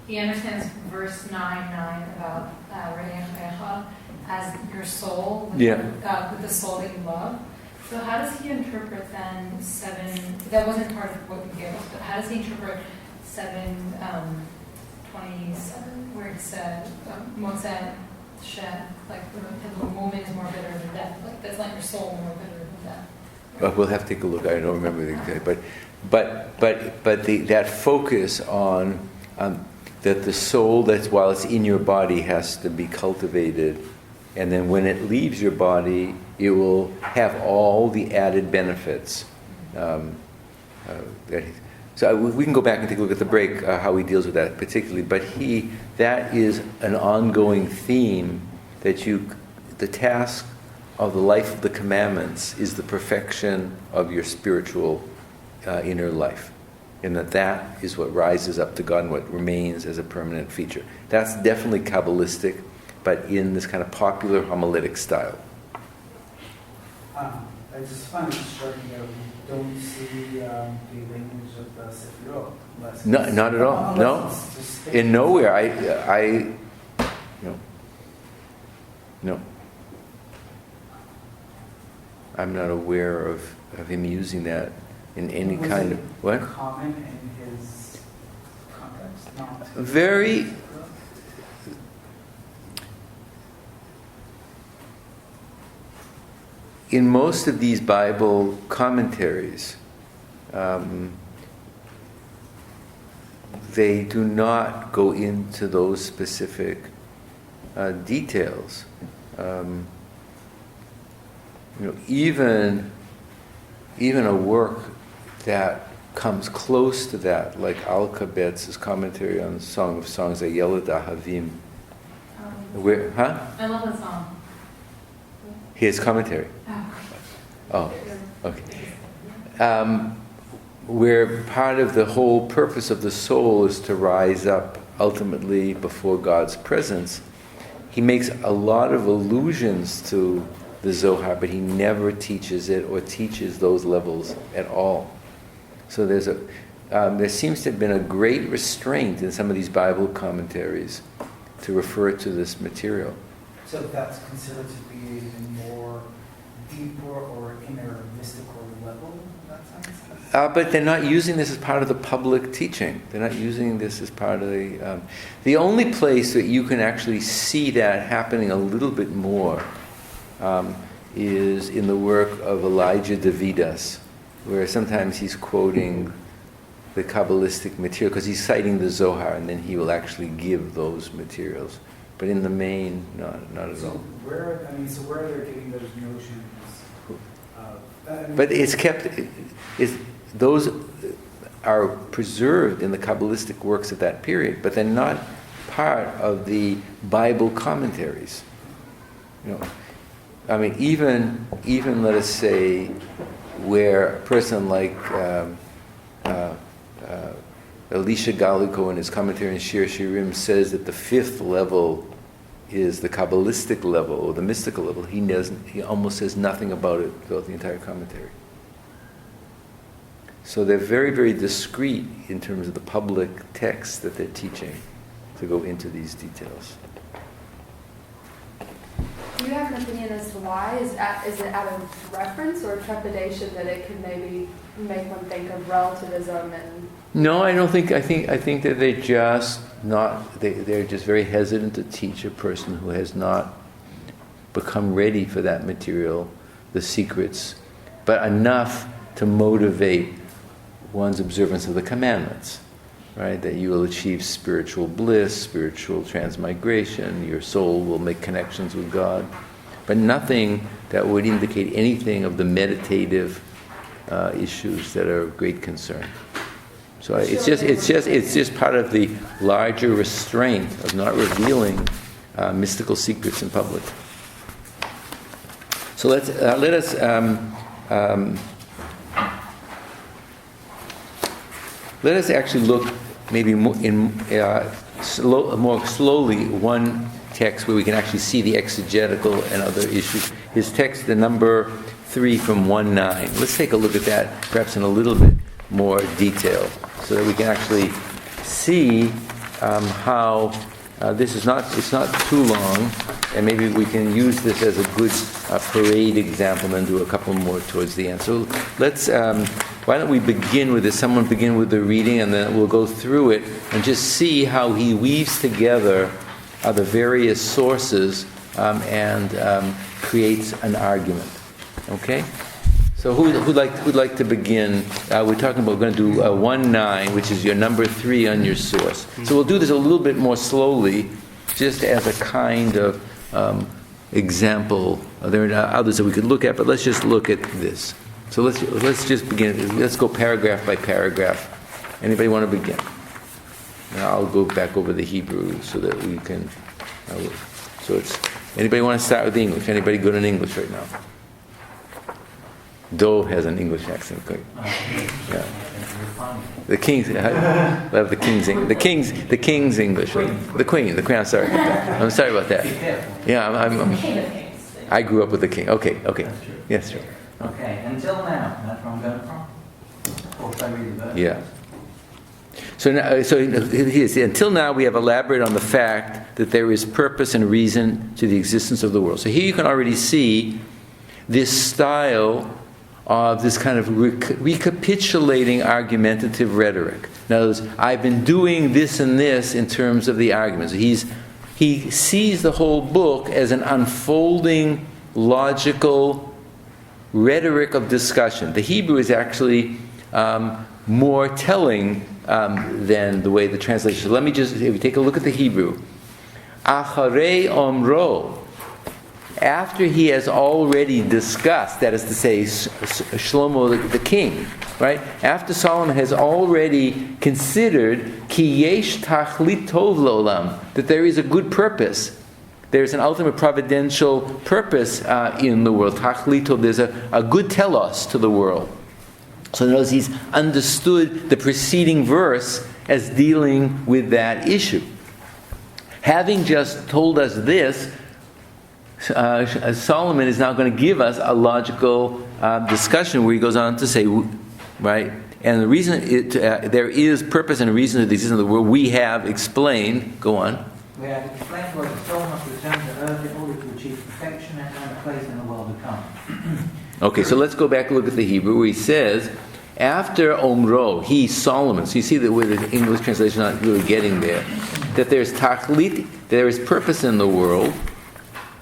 he understands verse 9:9 about Re'echa as your soul, with the soul that you love. So how does he interpret then 7, that wasn't part of what you gave us, but how does he interpret 7:27, where it said, Mozart, Shed, like the moment is more bitter than death, like that's like your soul more bitter than death. We'll have to take a look. I don't remember the exact, but that focus on that the soul, that's while it's in your body, has to be cultivated, and then when it leaves your body, it will have all the added benefits. So we can go back and take a look at the break, how he deals with that particularly. But that is an ongoing theme, that the task of the life of the commandments is the perfection of your spiritual inner life. And that is what rises up to God and what remains as a permanent feature. That's definitely Kabbalistic, but in this kind of popular homiletic style. I just find it striking that don't see the language of the Sefirot. No, not at all. No, Unless it's just in nowhere. No. I'm not aware of him using that in any Was kind it of what. common in his context? Not Very. In most of these Bible commentaries, they do not go into those specific details. Even a work that comes close to that, like Alkabet's commentary on the Song of Songs, Ayelad Ahavim. Where, huh? I love that song. His commentary. Oh, okay. Where part of the whole purpose of the soul is to rise up ultimately before God's presence, he makes a lot of allusions to the Zohar, but he never teaches it or teaches those levels at all. So there seems to have been a great restraint in some of these Bible commentaries to refer to this material. So that's considered to be a more deeper or inner mystical level in that sense? But they're not using this as part of the public teaching. They're not using this as part of the only place that you can actually see that happening a little bit more is in the work of Elijah Davidas, where sometimes he's quoting the Kabbalistic material because he's citing the Zohar, and then he will actually give those materials. But in the main, not at all. Where are they getting those notions? But it's kept. Those are preserved in the Kabbalistic works of that period, but they're not part of the Bible commentaries. Even let us say, where a person like Elisha Galiko in his commentary on Shir Shirim says that the fifth level is the Kabbalistic level or the mystical level, he almost says nothing about it throughout the entire commentary. So they're very, very discreet in terms of the public text that they're teaching to go into these details. Do you have an opinion as to why? Is it out of reference or trepidation that it could maybe make one think of relativism and? No, I don't think. I think that they're just not. They're just very hesitant to teach a person who has not become ready for that material, the secrets, but enough to motivate one's observance of the commandments, right? That you will achieve spiritual bliss, spiritual transmigration, your soul will make connections with God, but nothing that would indicate anything of the meditative issues that are of great concern. So it's just part of the larger restraint of not revealing mystical secrets in public. So let us actually look maybe more slowly one text where we can actually see the exegetical and other issues. His text, the number 3 from 1-9. Let's take a look at that, perhaps in a little bit more detail, so that we can actually see how it's not too long, and maybe we can use this as a good parade example and then do a couple more towards the end. So let's, why don't we begin with this? Someone begin with the reading, and then we'll go through it and just see how he weaves together the various sources and creates an argument. Okay? So who'd like to begin? We're going to do 1-9, which is your number 3 on your source. So we'll do this a little bit more slowly, just as a kind of example. There are others that we could look at, but let's just look at this. So let's just begin. Let's go paragraph by paragraph. Anybody want to begin? Now I'll go back over the Hebrew so that we can. Anybody want to start with the English? Anybody good in English right now? Dove has an English accent. Yeah. The King's. I love the King's English. The King's English. The Queen. I'm sorry. I'm sorry about that. Yeah, I grew up with the King. Okay. Yes, sure. Okay, until now, that's where I'm going from. Or should I read the verse? Yeah. So, now, so until now we have elaborated on the fact that there is purpose and reason to the existence of the world. So here you can already see this style of this kind of recapitulating argumentative rhetoric. In other words, I've been doing this and this in terms of the arguments. He sees the whole book as an unfolding, logical rhetoric of discussion. The Hebrew is actually more telling than the way the translation. So let me just, if you take a look at the Hebrew, Acharei Omro, after he has already discussed, that is to say, Shlomo the king, right? After Solomon has already considered ki yesh tachlit tov le'olam, that there is a good purpose, there's an ultimate providential purpose in the world. Tachlit tov, there's a good telos to the world. So notice he's understood the preceding verse as dealing with that issue. Having just told us this, Solomon is now going to give us a logical discussion where he goes on to say, right, and the reason there is purpose and reason to the existence of the world, we have explained, go on. We have explained why the soul must return to earth in order to achieve perfection and earn a place in the world to come. Okay, so let's go back and look at the Hebrew where he says, after Omro, he, Solomon, so you see that with the English translation not really getting there, that there's tachlit, there is purpose in the world,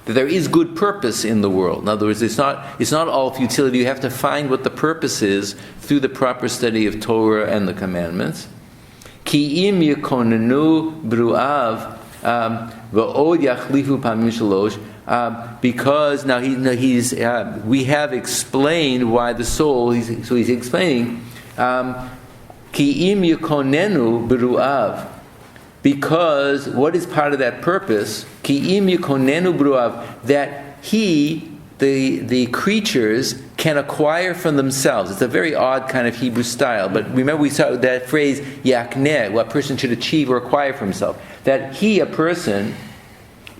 that there is good purpose in the world. In other words, it's not all futility. You have to find what the purpose is through the proper study of Torah and the commandments. Ki im yikonenu bru'av v'od yachlifu pamim shalosh, because now we have explained why the soul. He's explaining ki im yikonenu bru'av. Because what is part of that purpose, ki im yikonenu bru'av, that he, the creatures, can acquire from themselves. It's a very odd kind of Hebrew style, but remember we saw that phrase yakneh, what a person should achieve or acquire for himself. That he, a person,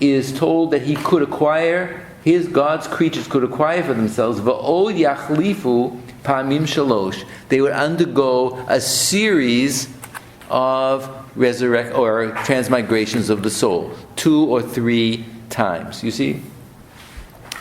is told that he could acquire, God's creatures could acquire for themselves, va'od yachlifu pamim shalosh. They would undergo a series of resurrect or transmigrations of the soul 2 or 3 times. You see?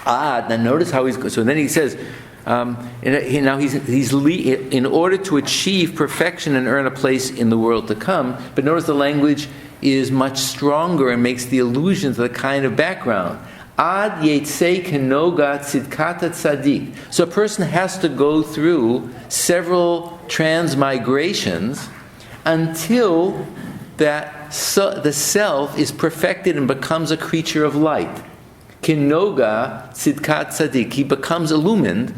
Now notice how he's. So then he says, now he's in order to achieve perfection and earn a place in the world to come. But notice the language is much stronger and makes the allusion to the kind of background. Ad yetzei kenoga tzidkata tzadik. So a person has to go through several transmigrations until the self is perfected and becomes a creature of light. Kinoga tzidkat tzadik. He becomes illumined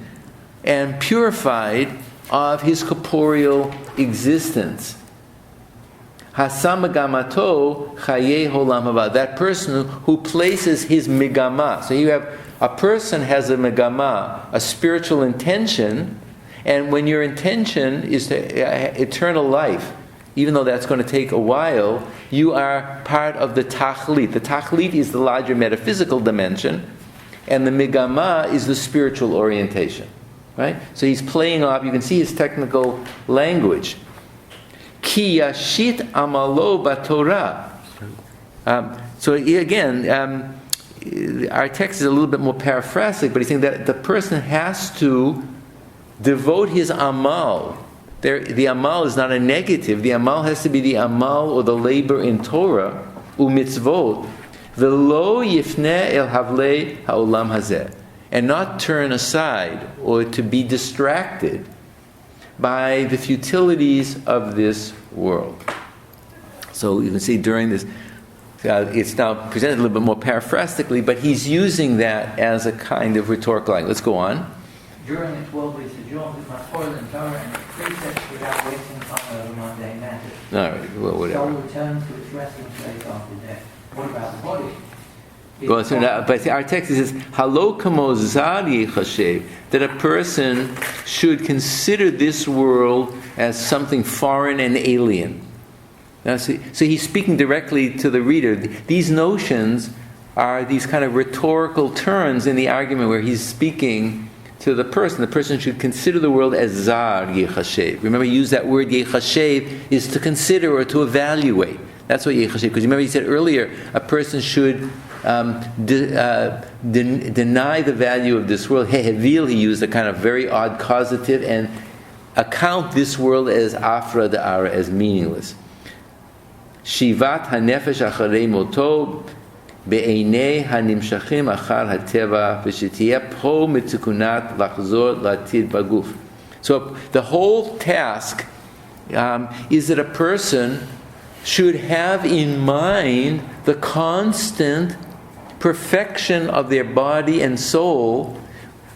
and purified of his corporeal existence. Hasamagamato chaye holam haba. That person who places his megama. So you have a person has a megama, a spiritual intention, and when your intention is to eternal life, even though that's going to take a while, you are part of the tachlit. The tachlit is the larger metaphysical dimension, and the megama is the spiritual orientation. Right? So he's playing off, you can see his technical language. Ki yashit amalo batorah. So again, our text is a little bit more paraphrastic, but he's saying that the person has to devote his amal. The amal is not a negative. The amal has to be the amal or the labor in Torah, umitzvot, v'lo yifneh el havlei ha'olam hazeh, and not turn aside or to be distracted by the futilities of this world. So you can see during this, it's now presented a little bit more paraphrastically, but he's using that as a kind of rhetorical language. Let's go on. During its worldly sojourn, we must toil in Torah and its precepts without wasting time over mundane matters. All right, well, whatever. The soul returns to its resting place after death. What about the body? Well, so now, but our text says, "Halo kamo zar yechashev," that a person should consider this world as something foreign and alien. Now, so he's speaking directly to the reader. These notions are these kind of rhetorical turns in the argument where he's speaking to the person should consider the world as zar yechashev. Remember, he used that word yechashev is to consider or to evaluate. That's what yechashev, because remember he said earlier, a person should deny the value of this world. Hevil, he used a kind of very odd causative, and account this world as afra da'ara, as meaningless. Shivat hanefesh acharei moto be'einei hanimshachim achar hateva v'shetiyeh po mitzukunat lachzor latid baguf. So the whole task is that a person should have in mind the constant perfection of their body and soul,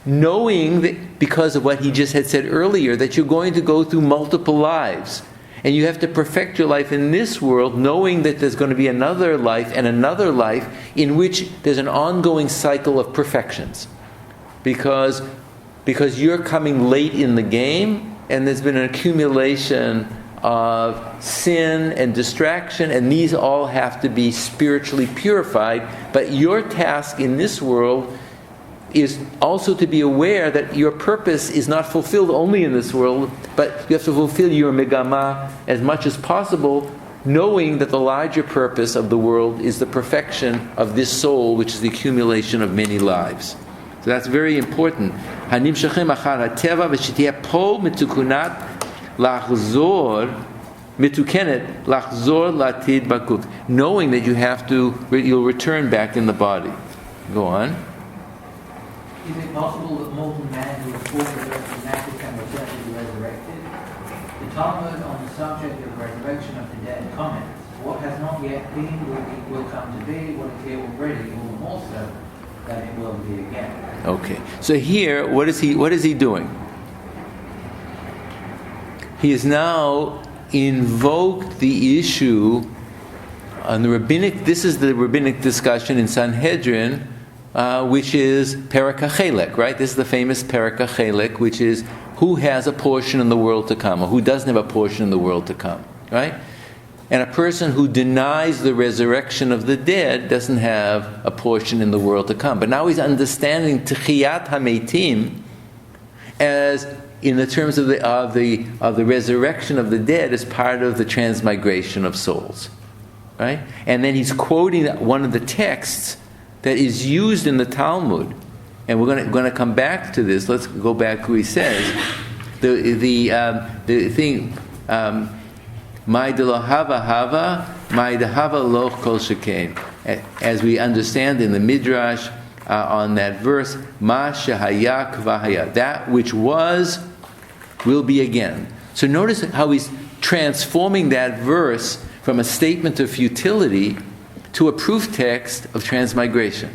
knowing that, because of what he just had said earlier, that you're going to go through multiple lives. And you have to perfect your life in this world, knowing that there's going to be another life and another life in which there's an ongoing cycle of perfections. Because you're coming late in the game, and there's been an accumulation of sin and distraction, and these all have to be spiritually purified. But your task in this world is also to be aware that your purpose is not fulfilled only in this world, but you have to fulfill your megama as much as possible, knowing that the larger purpose of the world is the perfection of this soul, which is the accumulation of many lives. So that's very important. Hanim shachem achar hateva v'shitiyeh po mitzukunat lachzor mitukenet lachzor latid bakut, knowing that you'll return back in the body. Go on. Is it possible that mortal man who is born resurrected now can return to be resurrected? The Talmud on the subject of resurrection of the dead comments, what has not yet been will come to be, what is here already, all the more so that it will be again. Okay. So here, what is he doing? He has now invoked the issue on the rabbinic. This is the rabbinic discussion in Sanhedrin, which is Perek HaChelek, right? This is the famous Perek HaChelek, which is who has a portion in the world to come, or who doesn't have a portion in the world to come, right? And a person who denies the resurrection of the dead doesn't have a portion in the world to come. But now he's understanding Techiyat HaMeitim as in the terms of the resurrection of the dead as part of the transmigration of souls, right? And then he's quoting one of the texts that is used in the Talmud, and we're going to come back to this. Let's go back to what he says. The thing, "Mai delo hava hava, mai de hava lo kol shekain." As we understand in the Midrash on that verse, "Ma shehaya kvahaya," that which was will be again. So notice how he's transforming that verse from a statement of futility to a proof text of transmigration.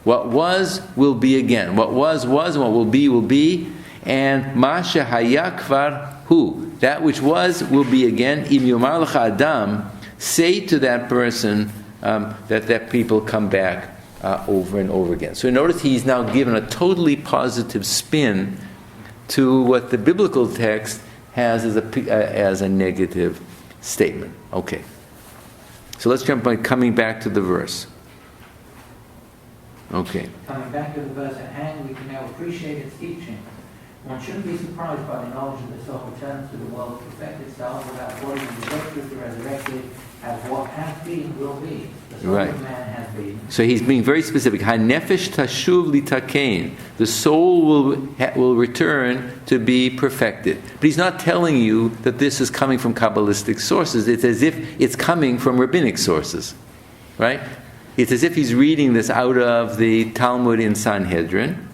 What was will be again. What was, and what will be. And ma shehaya kvar hu, that which was will be again. Im yomar lecha adam, say to that person that people come back over and over again. So notice he's now given a totally positive spin to what the biblical text has as a negative statement. Okay. So let's jump by coming back to the verse. Okay. Coming back to the verse at hand, we can now appreciate its teaching. One shouldn't be surprised by the knowledge that the soul returns to the world to perfect itself without body and the resurrected, as what has been will be. The soul of man has been. So he's being very specific. Hanefesh tashuv litakein. The soul will return to be perfected. But he's not telling you that this is coming from Kabbalistic sources. It's as if it's coming from rabbinic sources, right? It's as if he's reading this out of the Talmud in Sanhedrin,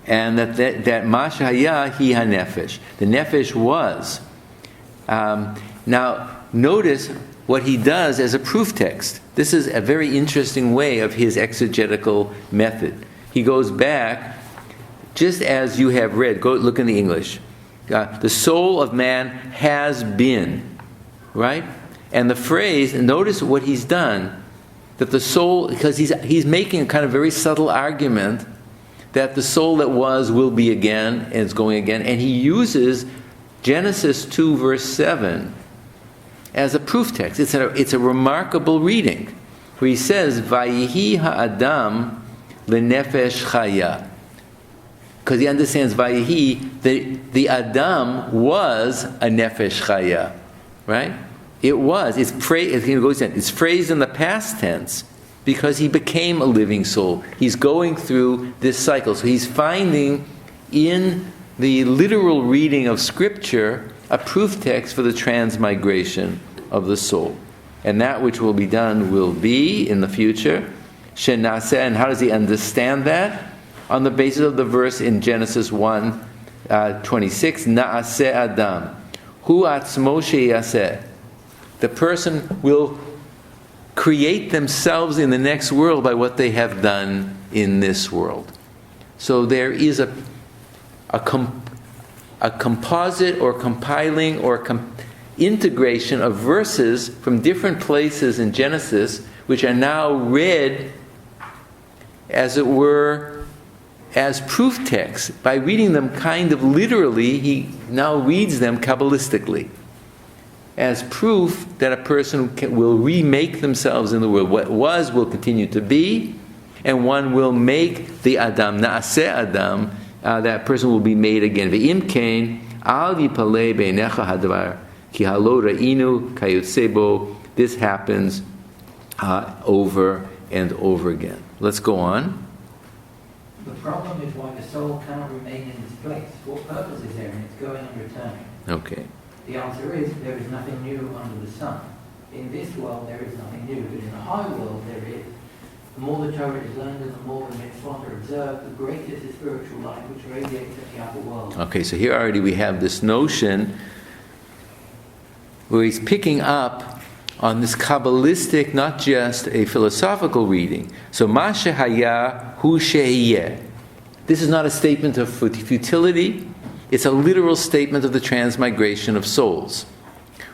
and that ma shehaya hi hanefesh. The nefesh was. Now, notice what he does as a proof text. This is a very interesting way of his exegetical method. He goes back, just as you have read, go look in the English. The soul of man has been, right? And the phrase, and notice what he's done, that the soul, because he's making a kind of very subtle argument that the soul that was will be again, and it's going again, and he uses Genesis 2 verse 7 as a proof text. It's a remarkable reading, where he says, "Vayihi ha'adam lenefesh chaya." because he understands Vayehi, the Adam was a Nefesh Chaya, right? It was. It's phrased in the past tense because he became a living soul. He's going through this cycle. So he's finding in the literal reading of Scripture a proof text for the transmigration of the soul. And that which will be done will be in the future. Shenaseh, and how does he understand that? On the basis of the verse in Genesis 1:26, Naaseh Adam, Hu atzmo sheyaseh. The person will create themselves in the next world by what they have done in this world. So there is a composite or compiling or integration of verses from different places in Genesis, which are now read, as it were, as proof texts. By reading them kind of literally, he now reads them Kabbalistically, as proof that a person will remake themselves in the world. What was will continue to be, and one will make the Adam, Naaseh Adam, that person will be made again. Ve'im kain, al yipalei beinecha hadvar, ki halo ra'inu kayotze bo. This happens over and over again. Let's go on. The problem is why the soul cannot remain in this place. What purpose is there in its going and returning? Okay. The answer is there is nothing new under the sun. In this world there is nothing new, but in the high world there is. The more the Torah is learned and the more the mitzvot are observed, the greater is the spiritual light which radiates at the upper world. Okay, so here already we have this notion where he's picking up on this Kabbalistic, not just a philosophical reading. So, Ma shehaya hu shehiyeh. This is not a statement of futility. It's a literal statement of the transmigration of souls,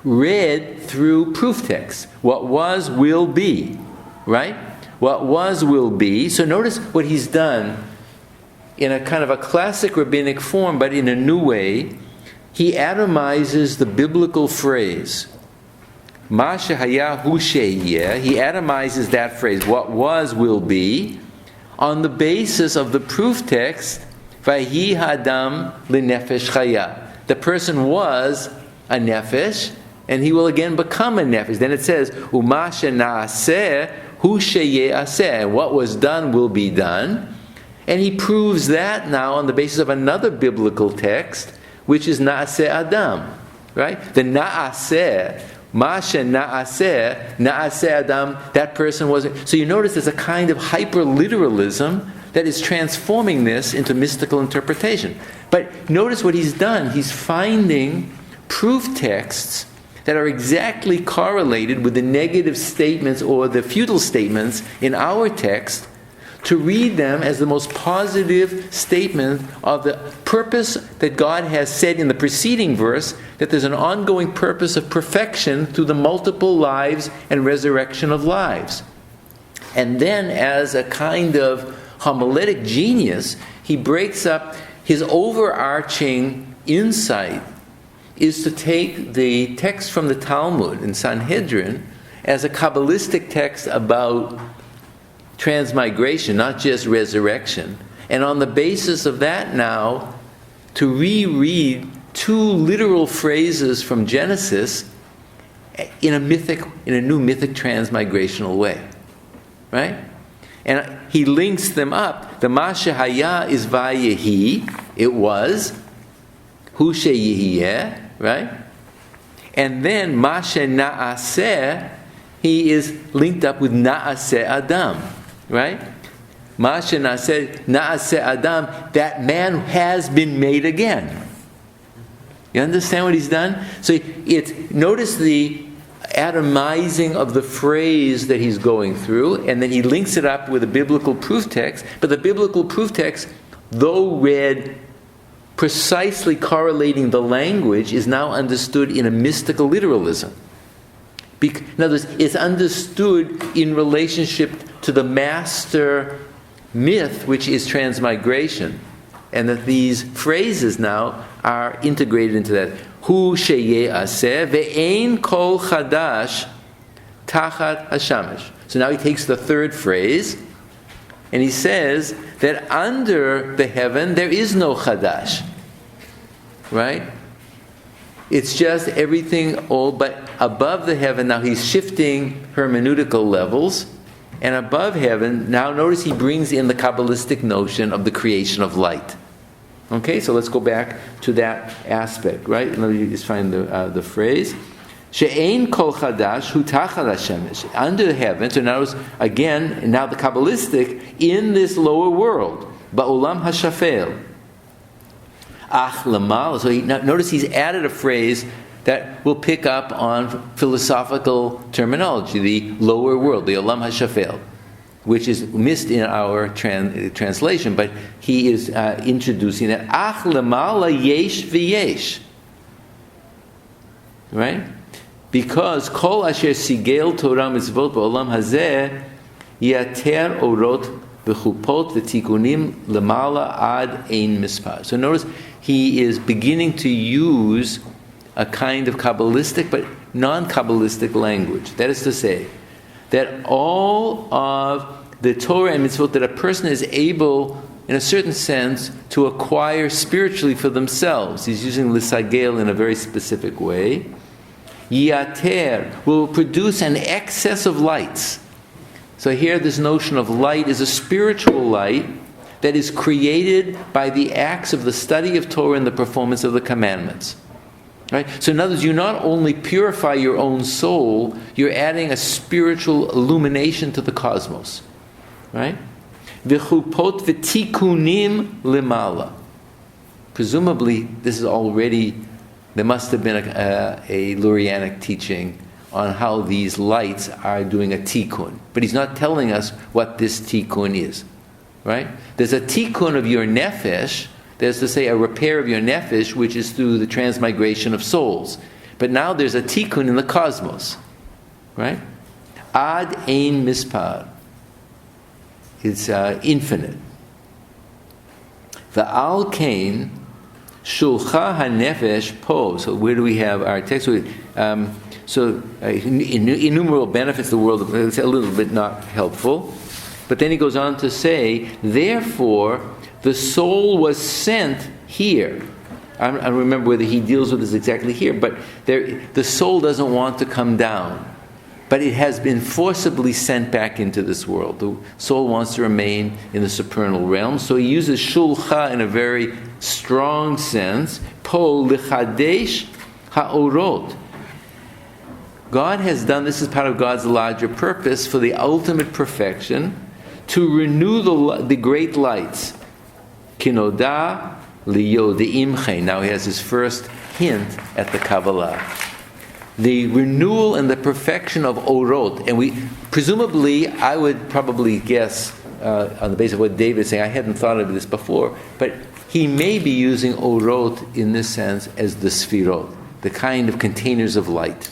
read through proof text. What was will be, right? What was will be. So notice what he's done in a kind of a classic rabbinic form, but in a new way. He atomizes the biblical phrase, Ma shehaya hu shehiyeh. He atomizes that phrase, what was will be, on the basis of the proof text, Vayi Adam L'Nefesh Chaya. The person was a nefesh, and he will again become a nefesh. Then it says, Uma she'na'aseh hu she'ye'aseh. What was done will be done. And he proves that now on the basis of another biblical text, which is Na'aseh Adam. Right? The Na'aseh, Ma she'na'aseh, Na'aseh Adam, that person was... So you notice there's a kind of hyper-literalism that is transforming this into mystical interpretation. But notice what he's done. He's finding proof texts that are exactly correlated with the negative statements or the futile statements in our text, to read them as the most positive statement of the purpose that God has said in the preceding verse, that there's an ongoing purpose of perfection through the multiple lives and resurrection of lives. And then as a kind of homiletic genius, he breaks up his overarching insight is to take the text from the Talmud in Sanhedrin as a Kabbalistic text about transmigration, not just resurrection, and on the basis of that now to reread two literal phrases from Genesis in a new mythic transmigrational way, right? And he links them up. The Ma shehaya is Vayehi, it was, Hu sheyihiyeh, right? And then Ma she'na'aseh, he is linked up with Na'aseh Adam, right? Ma she'na'aseh, Na'aseh Adam, that man has been made again. You understand what he's done? So notice the atomizing of the phrase that he's going through, and then he links it up with a biblical proof text. But the biblical proof text, though read precisely correlating the language, is now understood in a mystical literalism. In other words, it's understood in relationship to the master myth, which is transmigration, and that these phrases now are integrated into that. Hu she'ye'aseh ve'ein kol chadash tachat hashamesh. So now he takes the third phrase, And he says that under the heaven there is no chadash. Right? It's just everything all but above the heaven. Now he's shifting hermeneutical levels. And above heaven, now notice he brings in the Kabbalistic notion of the creation of light. Okay, so let's go back to that aspect, right? Let me just find the phrase. She'ein kol chadash hu tachal hashemesh. Under heaven, so notice again, now the Kabbalistic, in this lower world, ba'olam hashafel. Ach lamal. So notice he's added a phrase that will pick up on philosophical terminology, the lower world, the olam hashafel, which is missed in our translation, but he is introducing that. Ach lemala yesh v'yesh. Right? Because kol asher sigel Torah mitzvot ba'olam hazeh yater orot v'chupot v'tikunim lemala ad ein mispar. So notice he is beginning to use a kind of Kabbalistic but non-Kabbalistic language. That is to say, that all of the Torah and mitzvot that a person is able, in a certain sense, to acquire spiritually for themselves. He's using lisagel in a very specific way. Yater will produce an excess of lights. So here this notion of light is a spiritual light that is created by the acts of the study of Torah and the performance of the commandments. Right? So in other words, you not only purify your own soul, you're adding a spiritual illumination to the cosmos. Right? V'chupot v'tikunim limala. Presumably, this is already, there must have been a Lurianic teaching on how these lights are doing a tikkun. But he's not telling us what this tikkun is. Right? There's a tikkun of your nefesh. There's to say a repair of your nefesh, which is through the transmigration of souls. But now there's a tikkun in the cosmos. Right? Ad ein mispar. It's infinite. Va'al kain shulcha hanefesh po. So where do we have our text? Innumerable benefits of the world. It's a little bit not helpful. But then he goes on to say, therefore, the soul was sent here. I don't remember whether he deals with this exactly here, but the soul doesn't want to come down. But it has been forcibly sent back into this world. The soul wants to remain in the supernal realm. So he uses shulcha in a very strong sense. Po lichadesh ha'orot. God has done, this is part of God's larger purpose for the ultimate perfection, to renew the great lights. Kinoda liyodeim chen. Now he has his first hint at the Kabbalah. The renewal and the perfection of orot. And presumably, I would probably guess, on the basis of what David's saying, I hadn't thought of this before, but he may be using orot in this sense as the sfirot, the kind of containers of light.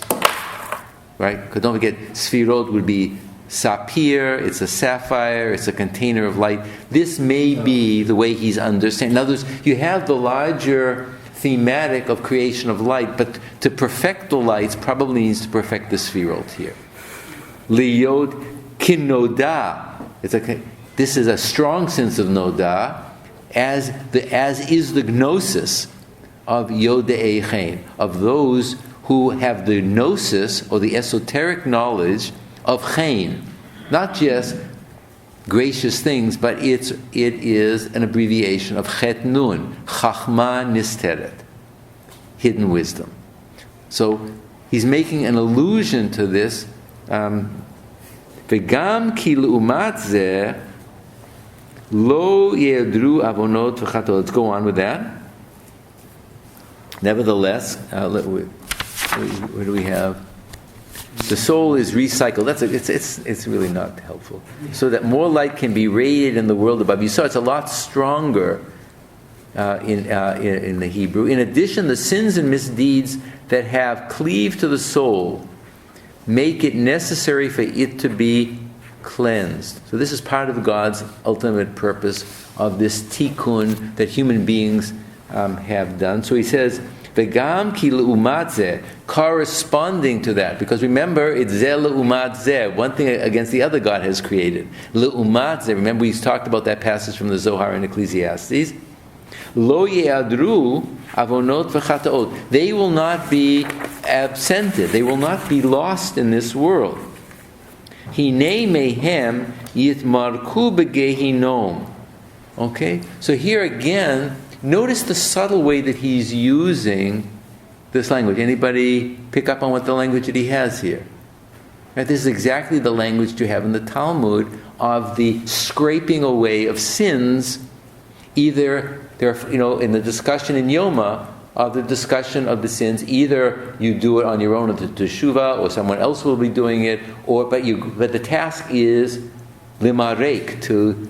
Right? Because don't forget, sfirot would be sapphire, it's a sapphire, it's a container of light. This may be the way he's understanding. In other words, you have the larger thematic of creation of light, but to perfect the lights probably needs to perfect the sfirot here. Liyod kinoda. This is a strong sense of noda, as is the gnosis of yodei chen, of those who have the gnosis or the esoteric knowledge of chen, not just gracious things, but it is an abbreviation of chet nun, chachma nisteret, hidden wisdom. So he's making an allusion to this. V'gam ki l'umat zeh lo yedru avonot v'chatot. Let's go on with that. Nevertheless, where do we have? The soul is recycled. It's really not helpful. So that more light can be radiated in the world above. You saw it's a lot stronger in the Hebrew. In addition, the sins and misdeeds that have cleaved to the soul make it necessary for it to be cleansed. So this is part of God's ultimate purpose of this tikkun that human beings have done. So he says, Begam ki leumat zeh, corresponding to that. Because remember, it's zeh leumat zeh. One thing against the other God has created. Leumat zeh. Remember, we talked about that passage from the Zohar in Ecclesiastes. Lo ye'adru avonot v'chataot. They will not be absented. They will not be lost in this world. Hinei mehem yitmarku begehinom. Okay? So here again, notice the subtle way that he's using this language. Anybody pick up on what the language that he has here? Right? This is exactly the language you have in the Talmud of the scraping away of sins. Either there, in the discussion in Yoma of the discussion of the sins, either you do it on your own at the teshuva, or someone else will be doing it, but the task is limarek, to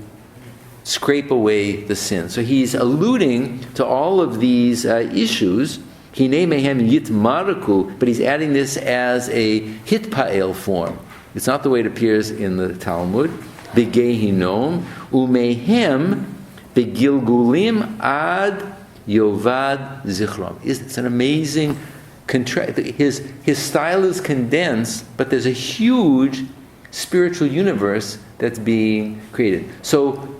scrape away the sin. So he's alluding to all of these issues. Hinei mehem yitmaraku, but he's adding this as a hitpa'el form. It's not the way it appears in the Talmud. Begehinom umehem begilgulim ad yovad zichram. It's an amazing contrast. His style is condensed, but there's a huge spiritual universe that's being created. So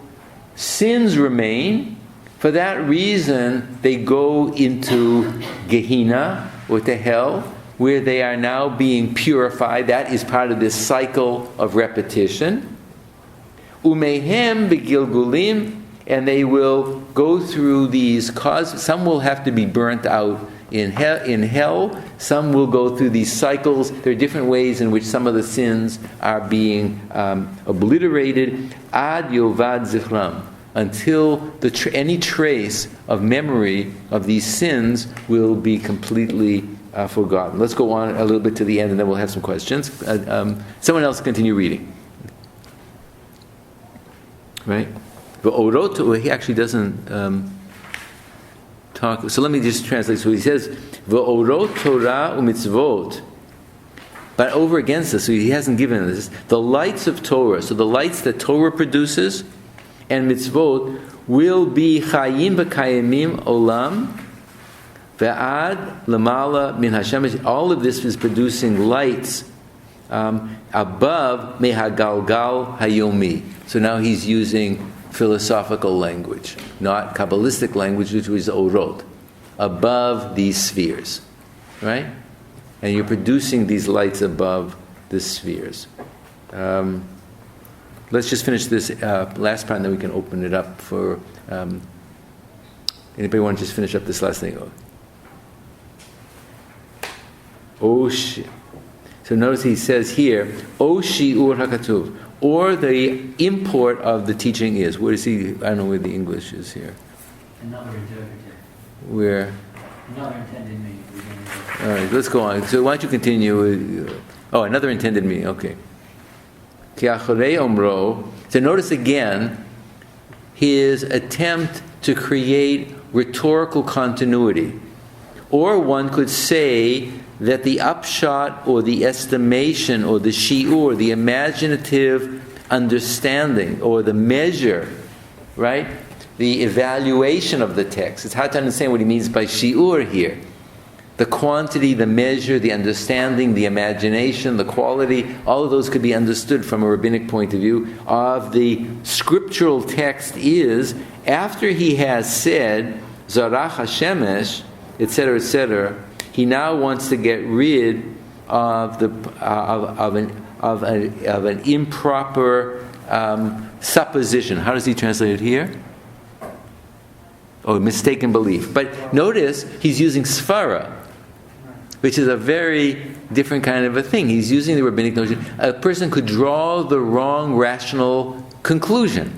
sins remain. For that reason, they go into Gehenna, or to hell, where they are now being purified. That is part of this cycle of repetition. Umehem begilgulim, and they will go through these causes. Some will have to be burnt out in hell. Some will go through these cycles. There are different ways in which some of the sins are being obliterated. Ad yovad zichram, until any trace of memory of these sins will be completely forgotten. Let's go on a little bit to the end, and then we'll have some questions. Someone else continue reading. Right? But Oroto, he actually doesn't talk. So let me just translate. So he says, V'orot Torah u'mitzvot. But over against this, so he hasn't given this, the lights of Torah, so the lights that Torah produces, and mitzvot, will be chayim b'kayimim olam, ve'ad lamala min Hashem. All of this is producing lights above mehagalgal hayomi. So now he's using philosophical language, not Kabbalistic language, which was orot, above these spheres, right? And you're producing these lights above the spheres. Let's just finish this last part, and then we can open it up for... anybody want to just finish up this last thing? Oh, shit. So notice he says here, O shi'ur hakatuv, or the import of the teaching is. Where is he? I don't know where the English is here. Another interpreter. Where? Another intended meaning. All right, let's go on. So why don't you continue? Another intended meaning. Okay. So notice again his attempt to create rhetorical continuity. Or one could say that the upshot or the estimation or the shi'ur, the imaginative understanding or the measure, right? The evaluation of the text. It's hard to understand what he means by shi'ur here. The quantity, the measure, the understanding, the imagination, the quality, all of those could be understood from a rabbinic point of view of the scriptural text is, after he has said, Zarach HaShemesh, etc., he now wants to get rid of an improper supposition. How does he translate it here? Mistaken belief. But notice he's using svara, which is a very different kind of a thing. He's using the rabbinic notion. A person could draw the wrong rational conclusion,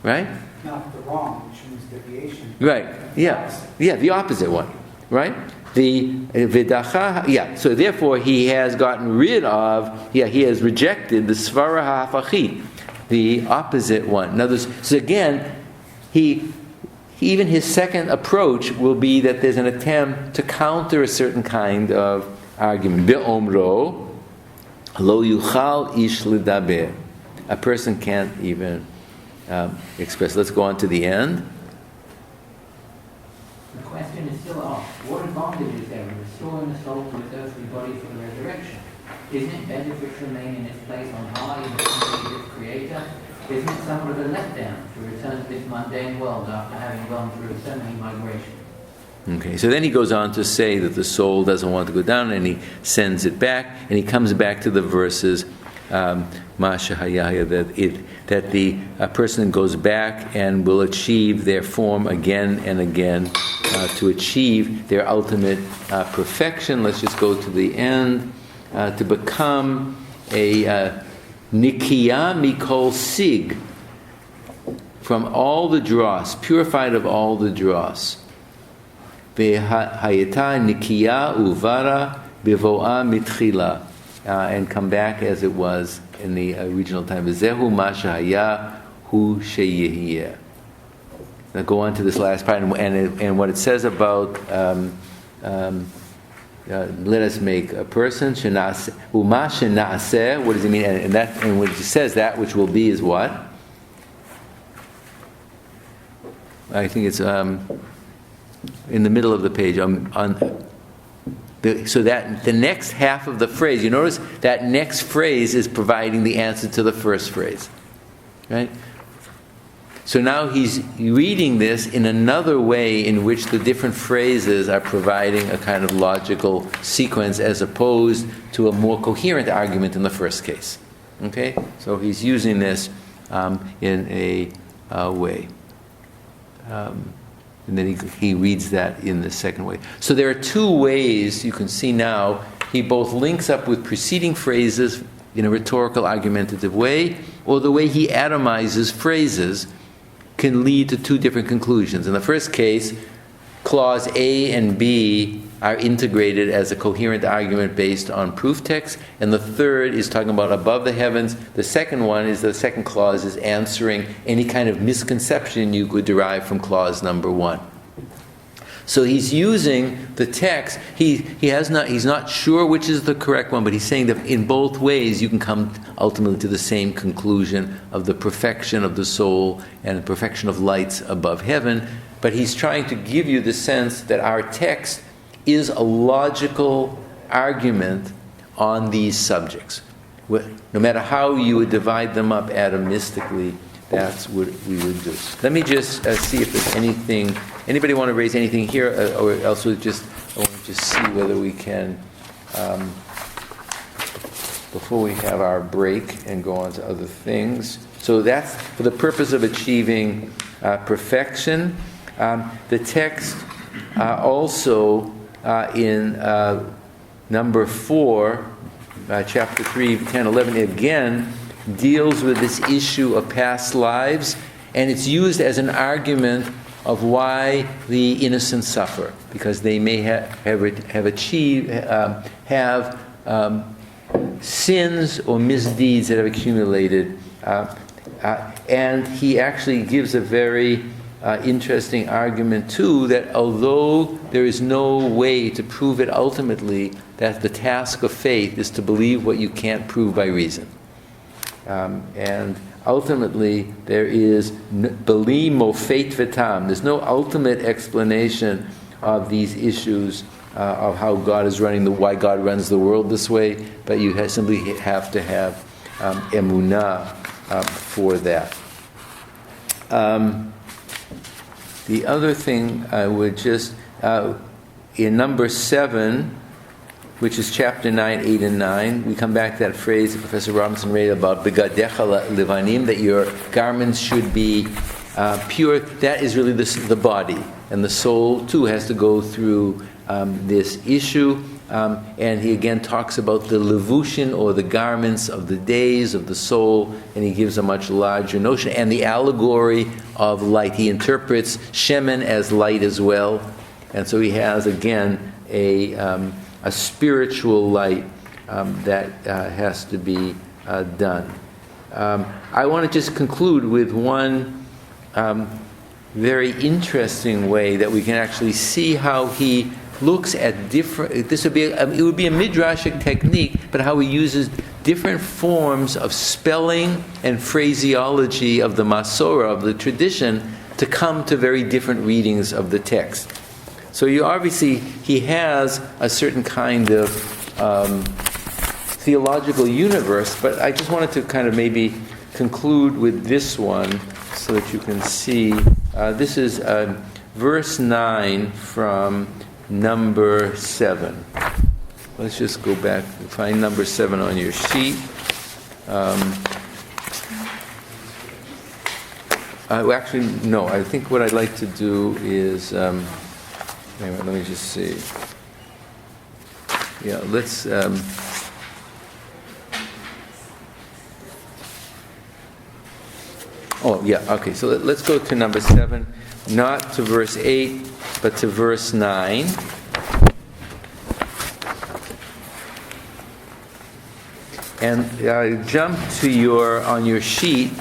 right? Not the wrong, which means deviation. Right. Yeah. Yeah. The opposite one, right? The vidacha. Yeah. So therefore, he has gotten rid of. Yeah. He has rejected the svara ha'afachit, the opposite one. In other words, so again, even his second approach will be that there's an attempt to counter a certain kind of argument. Be'omro lo yuchal ish lidaber. A person can't even express. Let's go on to the end. The question is still asked. What advantage Isn't it better for it to remain in its place on high and be its creator? Isn't it somewhat of a letdown to return to this mundane world after having gone through so many migrations? Okay, so then he goes on to say that the soul doesn't want to go down, and he sends it back, and he comes back to the verses, that the person goes back and will achieve their form again and again to achieve their ultimate perfection. Let's just go to the end. To become a Nikiya Mikol Sig, from all the dross, purified of all the dross. Hayata Nikiya Uvara Bivoa Mitchila, and come back as it was in the original time. Zehu Mashahaya Hu Sheyehiyeh. Now go on to this last part, and what it says about let us make a person. Uma shenaseh. What does it mean? And when it says that which will be is what? I think it's in the middle of the page. So that the next half of the phrase, you notice that next phrase is providing the answer to the first phrase, right? So now he's reading this in another way in which the different phrases are providing a kind of logical sequence as opposed to a more coherent argument in the first case. Okay? So he's using this in a way. And then he reads that in the second way. So there are two ways you can see now. He both links up with preceding phrases in a rhetorical argumentative way, or the way he atomizes phrases can lead to two different conclusions. In the first case, clause A and B are integrated as a coherent argument based on proof text, and the third is talking about above the heavens. The second one is the second clause is answering any kind of misconception you could derive from clause number 1. So he's using the text. He's not sure which is the correct one, but he's saying that in both ways you can come ultimately to the same conclusion of the perfection of the soul and the perfection of lights above heaven. But he's trying to give you the sense that our text is a logical argument on these subjects. No matter how you would divide them up atomistically, that's what we would do. Let me just see if there's anything. Anybody want to raise anything here, or else I want to just see whether we can, before we have our break and go on to other things. So that's for the purpose of achieving perfection. The text also in number 4, chapter 3, 10, 11, again deals with this issue of past lives, and it's used as an argument of why the innocent suffer, because they may have achieved sins or misdeeds that have accumulated, and he actually gives a very interesting argument too, that although there is no way to prove it ultimately, that the task of faith is to believe what you can't prove by reason. And ultimately, there is beli mofet v'tam. There's no ultimate explanation of these issues of how God is why God runs the world this way, but you simply have to have emunah for that. The other thing I would just, in number 7, which is chapter 9, 8, and 9, we come back to that phrase that Professor Robinson read about begadecha levanim, that your garments should be pure. That is really the body, and the soul too has to go through this issue. And he again talks about the levushin, or the garments of the days of the soul, and he gives a much larger notion. And the allegory of light, he interprets shemen as light as well, and so he has again a spiritual light that has to be done. I want to just conclude with one very interesting way that we can actually see how he looks at different. It would be a midrashic technique, but how he uses different forms of spelling and phraseology of the Masorah, of the tradition, to come to very different readings of the text. So he has a certain kind of theological universe, but I just wanted to kind of maybe conclude with this one so that you can see. This is verse 9 from number 7. Let's just go back and find number 7 on your sheet. Actually, no. I think what I'd like to do is, anyway, let me just see. Yeah, let's. Oh, yeah. Okay. So let's go to number 7, not to verse 8, but to verse 9. And jump to on your sheet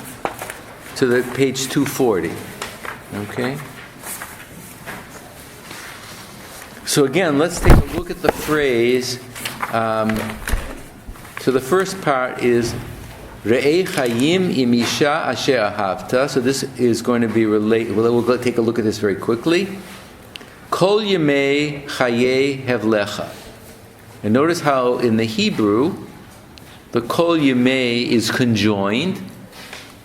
to the page 240. Okay? So again, let's take a look at the phrase. So the first part is Re'ei chayim im isha asher ahavta. So this is going to be related. We'll take a look at this very quickly. Kol yemei chayei hevlecha. And notice how in the Hebrew, the kol yemei is conjoined.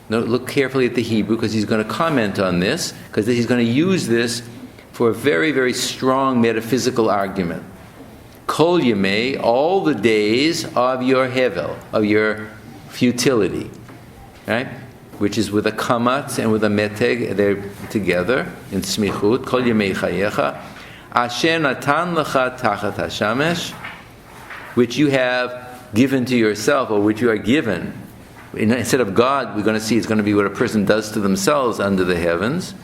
Now look carefully at the Hebrew because he's going to comment on this, because he's going to use this for a very, very strong metaphysical argument. Kol yemei, all the days of your hevel, of your futility, right? Which is with a kamatz and with a meteg, they're together in smichut. Kol yemei chayecha, asher natan lecha tachat hashamesh, which you have given to yourself, or which you are given. Instead of God, we're going to see it's going to be what a person does to themselves under the heavens.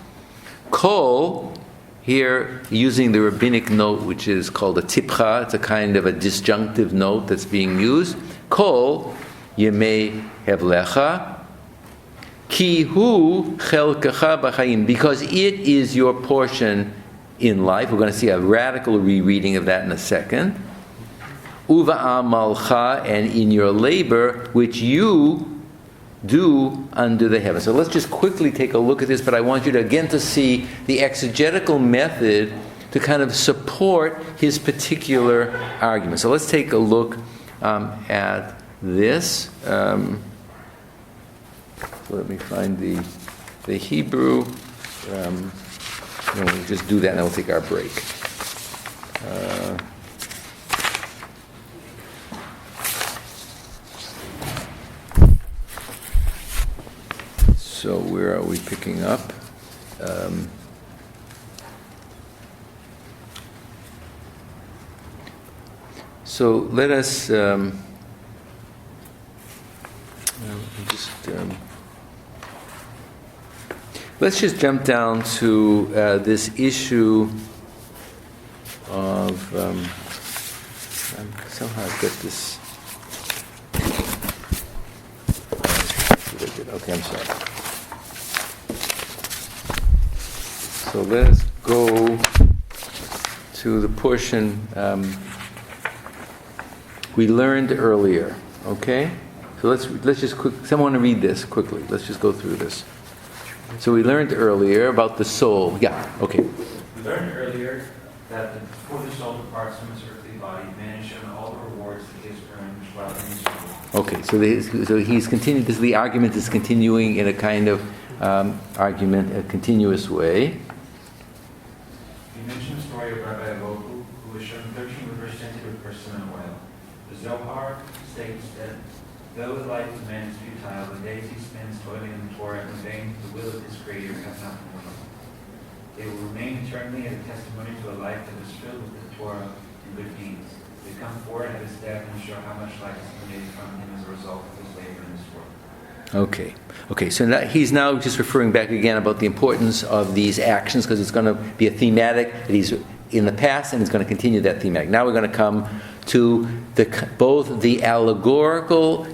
Kol, here using the rabbinic note, which is called a tipcha, it's a kind of a disjunctive note that's being used. Kol yemei hevlecha, ki hu chelkecha b'chayim, because it is your portion in life. We're going to see a radical rereading of that in a second. Uva amalcha, and in your labor, which you do under the heavens. So let's just quickly take a look at this, but I want you to again to see the exegetical method to kind of support his particular argument. So let's take a look at this. So let me find the Hebrew. We'll just do that and then we'll take our break. So where are we picking up? So let us let's just jump down to this issue of somehow I've got this. Okay, I'm sorry. So let's go to the portion we learned earlier. Okay, so let's just someone read this quickly. Let's just go through this. So we learned earlier about the soul. Yeah. Okay. We learned earlier that before the soul departs from its earthly body, man is shown all the rewards that he has earned while in his soul. Okay, so he's continuing. The argument is continuing in a kind of a continuous way. He mentioned the story of Rabbi Allegorical, who was shown 13 rivers scented with persimmon oil. The Zohar states that though the life of man is futile, the days he spends toiling in the Torah and obeying the will of his Creator have not been wrong. They will remain eternally as a testimony to a life that is filled with the Torah and good deeds. They come forward at his death and show how much light is emanated from him as a result of his labor in this world. Okay. So he's now just referring back again about the importance of these actions, because it's going to be a thematic that he's in the past, and he's going to continue that thematic. Now we're going to come to both the allegorical,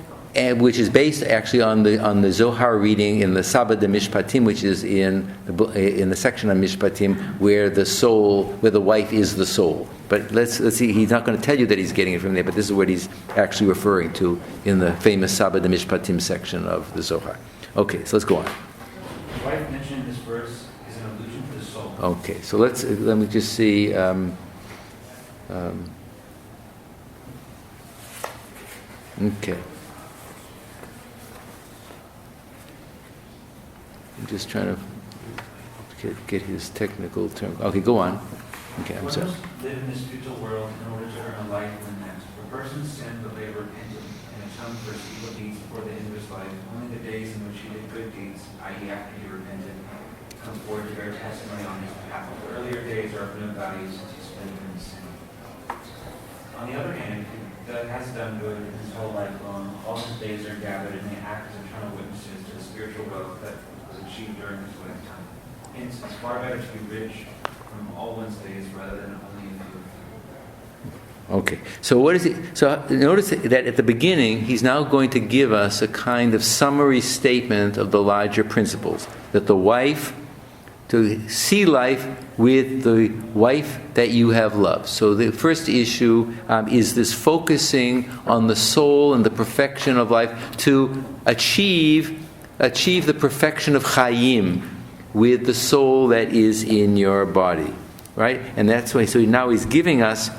which is based actually on the Zohar reading in the Sabbath de Mishpatim, which is in the section on Mishpatim where the wife is the soul. But let's see. He's not going to tell you that he's getting it from there, but this is what he's actually referring to in the famous Sabbath de Mishpatim section of the Zohar. Okay, so let's go on. The wife mentioned in this verse is an allusion to the soul. Okay, so let me just see. Okay. I'm just trying to get his technical term. Okay, go on. Okay, I'm One sorry. must live in this futile world in order to earn a life in the next. For persons sin, but they repented and atoned for his evil deeds before the end of his life. Only the days in which he did good deeds, i.e. after he repented, come forward to bear testimony on his behalf. The earlier days are of no value since he spent them in sin. On the other hand, he has done good his whole life long. All his days are gathered and they act as eternal witnesses to the spiritual wealth that was achieved during his lifetime. Hence, it's far better to be rich from all one's days rather than only a few. Okay, so what is it? So notice that at the beginning, he's now going to give us a kind of summary statement of the larger principles. That the wife, to see life with the wife that you have loved. So the first issue is this focusing on the soul and the perfection of life to achieve the perfection of Chaim with the soul that is in your body, right? And that's why. So now he's giving us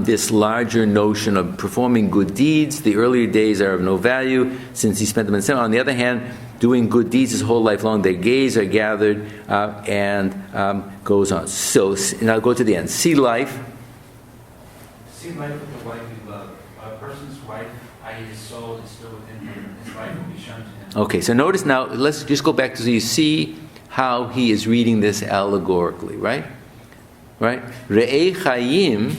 this larger notion of performing good deeds. The earlier days are of no value since he spent them in sin. On the other hand, doing good deeds his whole life long, their gaze are gathered and goes on. So now go to the end. See life. See life with the wife you love. A person's wife, i.e. his soul, is still within him. His life will be shown to him. Okay, so notice now, let's just go back to so you see how he is reading this allegorically, right? Right? Re'ei chayim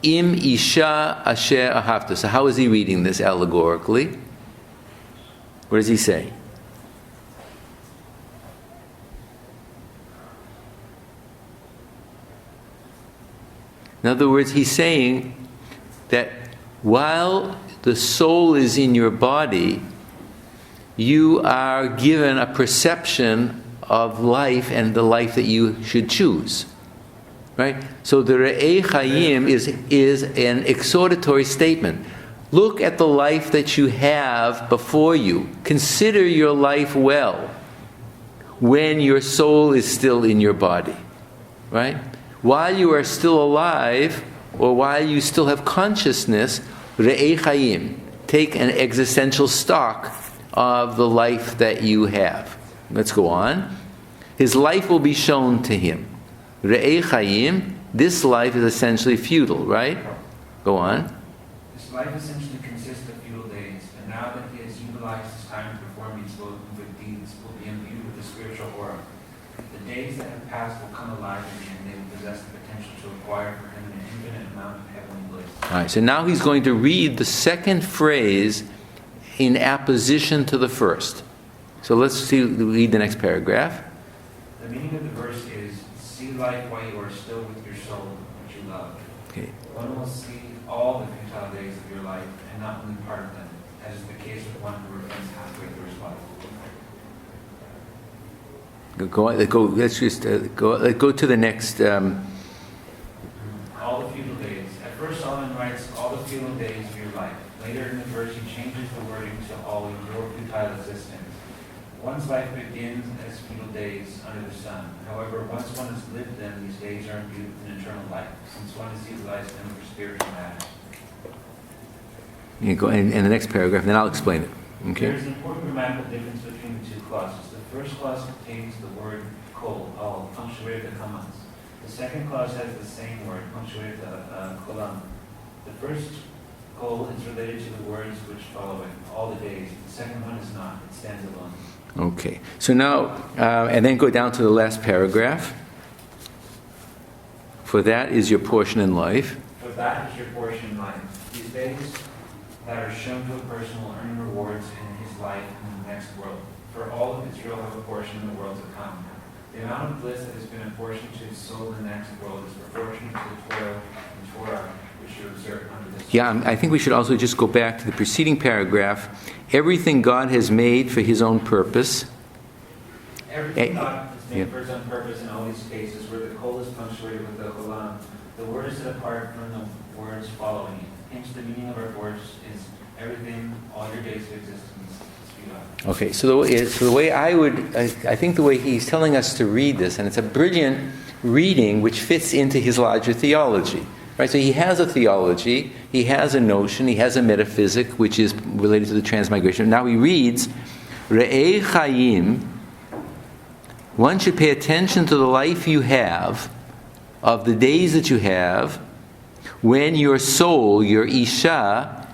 im isha asher ahavta. So how is he reading this allegorically? What does he say? In other words, he's saying that while the soul is in your body, you are given a perception of life and the life that you should choose. Right? So the Re'ei Chaim is an exhortatory statement. Look at the life that you have before you. Consider your life well when your soul is still in your body. Right? While you are still alive, or while you still have consciousness, Re'ei Chaim, take an existential stock of the life that you have. Let's go on. His life will be shown to him. Re'ei Chaim, this life is essentially futile, right? Go on. His life essentially consists of futile days, and now that he has utilized his time to perform these good deeds, will be imbued with the spiritual aura. The days that have passed will come alive again, and they will possess the potential to acquire for him an infinite amount of heavenly bliss. All right, so now he's going to read the second phrase in apposition to the first. So let's read the next paragraph. The meaning of the verse is, see life while you are still with your soul, which you love. Okay. One will see all the futile days of your life, and not only part of them, as is the case with one who repents halfway through his life. Let's go to the next. All the futile days. At first, Solomon writes all the futile days of your life. Later in the verse, he changes the wording to all your futile existence. One's life begins as futile days under the sun. However, once one has lived them, these days are imbued with an eternal life, since one has utilized them for spiritual matters. You go in the next paragraph, and then I'll explain it. Okay. There is an important grammatical difference between the two clauses. The first clause contains the word kol, all, punctuated with commas. The second clause has the same word, punctuated with kolam. The first kol is related to the words which follow it, all the days. The second one is not. It stands alone. Okay. So now, and then go down to the last paragraph. For that is your portion in life. For that is your portion in life. These days that are shown to a person will earn rewards in his life in the next world. For all of Israel have a portion in the world to come. The amount of bliss that has been apportioned to his soul in the next world is proportionate to the toil and Torah which you exert under this. Yeah, I think we should also just go back to the preceding paragraph. Everything God has made for his own purpose. Everything God has made for his own purpose in all these cases where the kol is punctuated with the kolam. The word is set apart from the words following it. Hence the meaning of our words is everything, all your days of existence. Okay, so the way I think the way he's telling us to read this, and it's a brilliant reading which fits into his larger theology, Right? So he has a theology, he has a notion, he has a metaphysic, which is related to the transmigration. Now he reads, Re'ei Chayim, one should pay attention to the life you have, of the days that you have, when your soul, your Isha,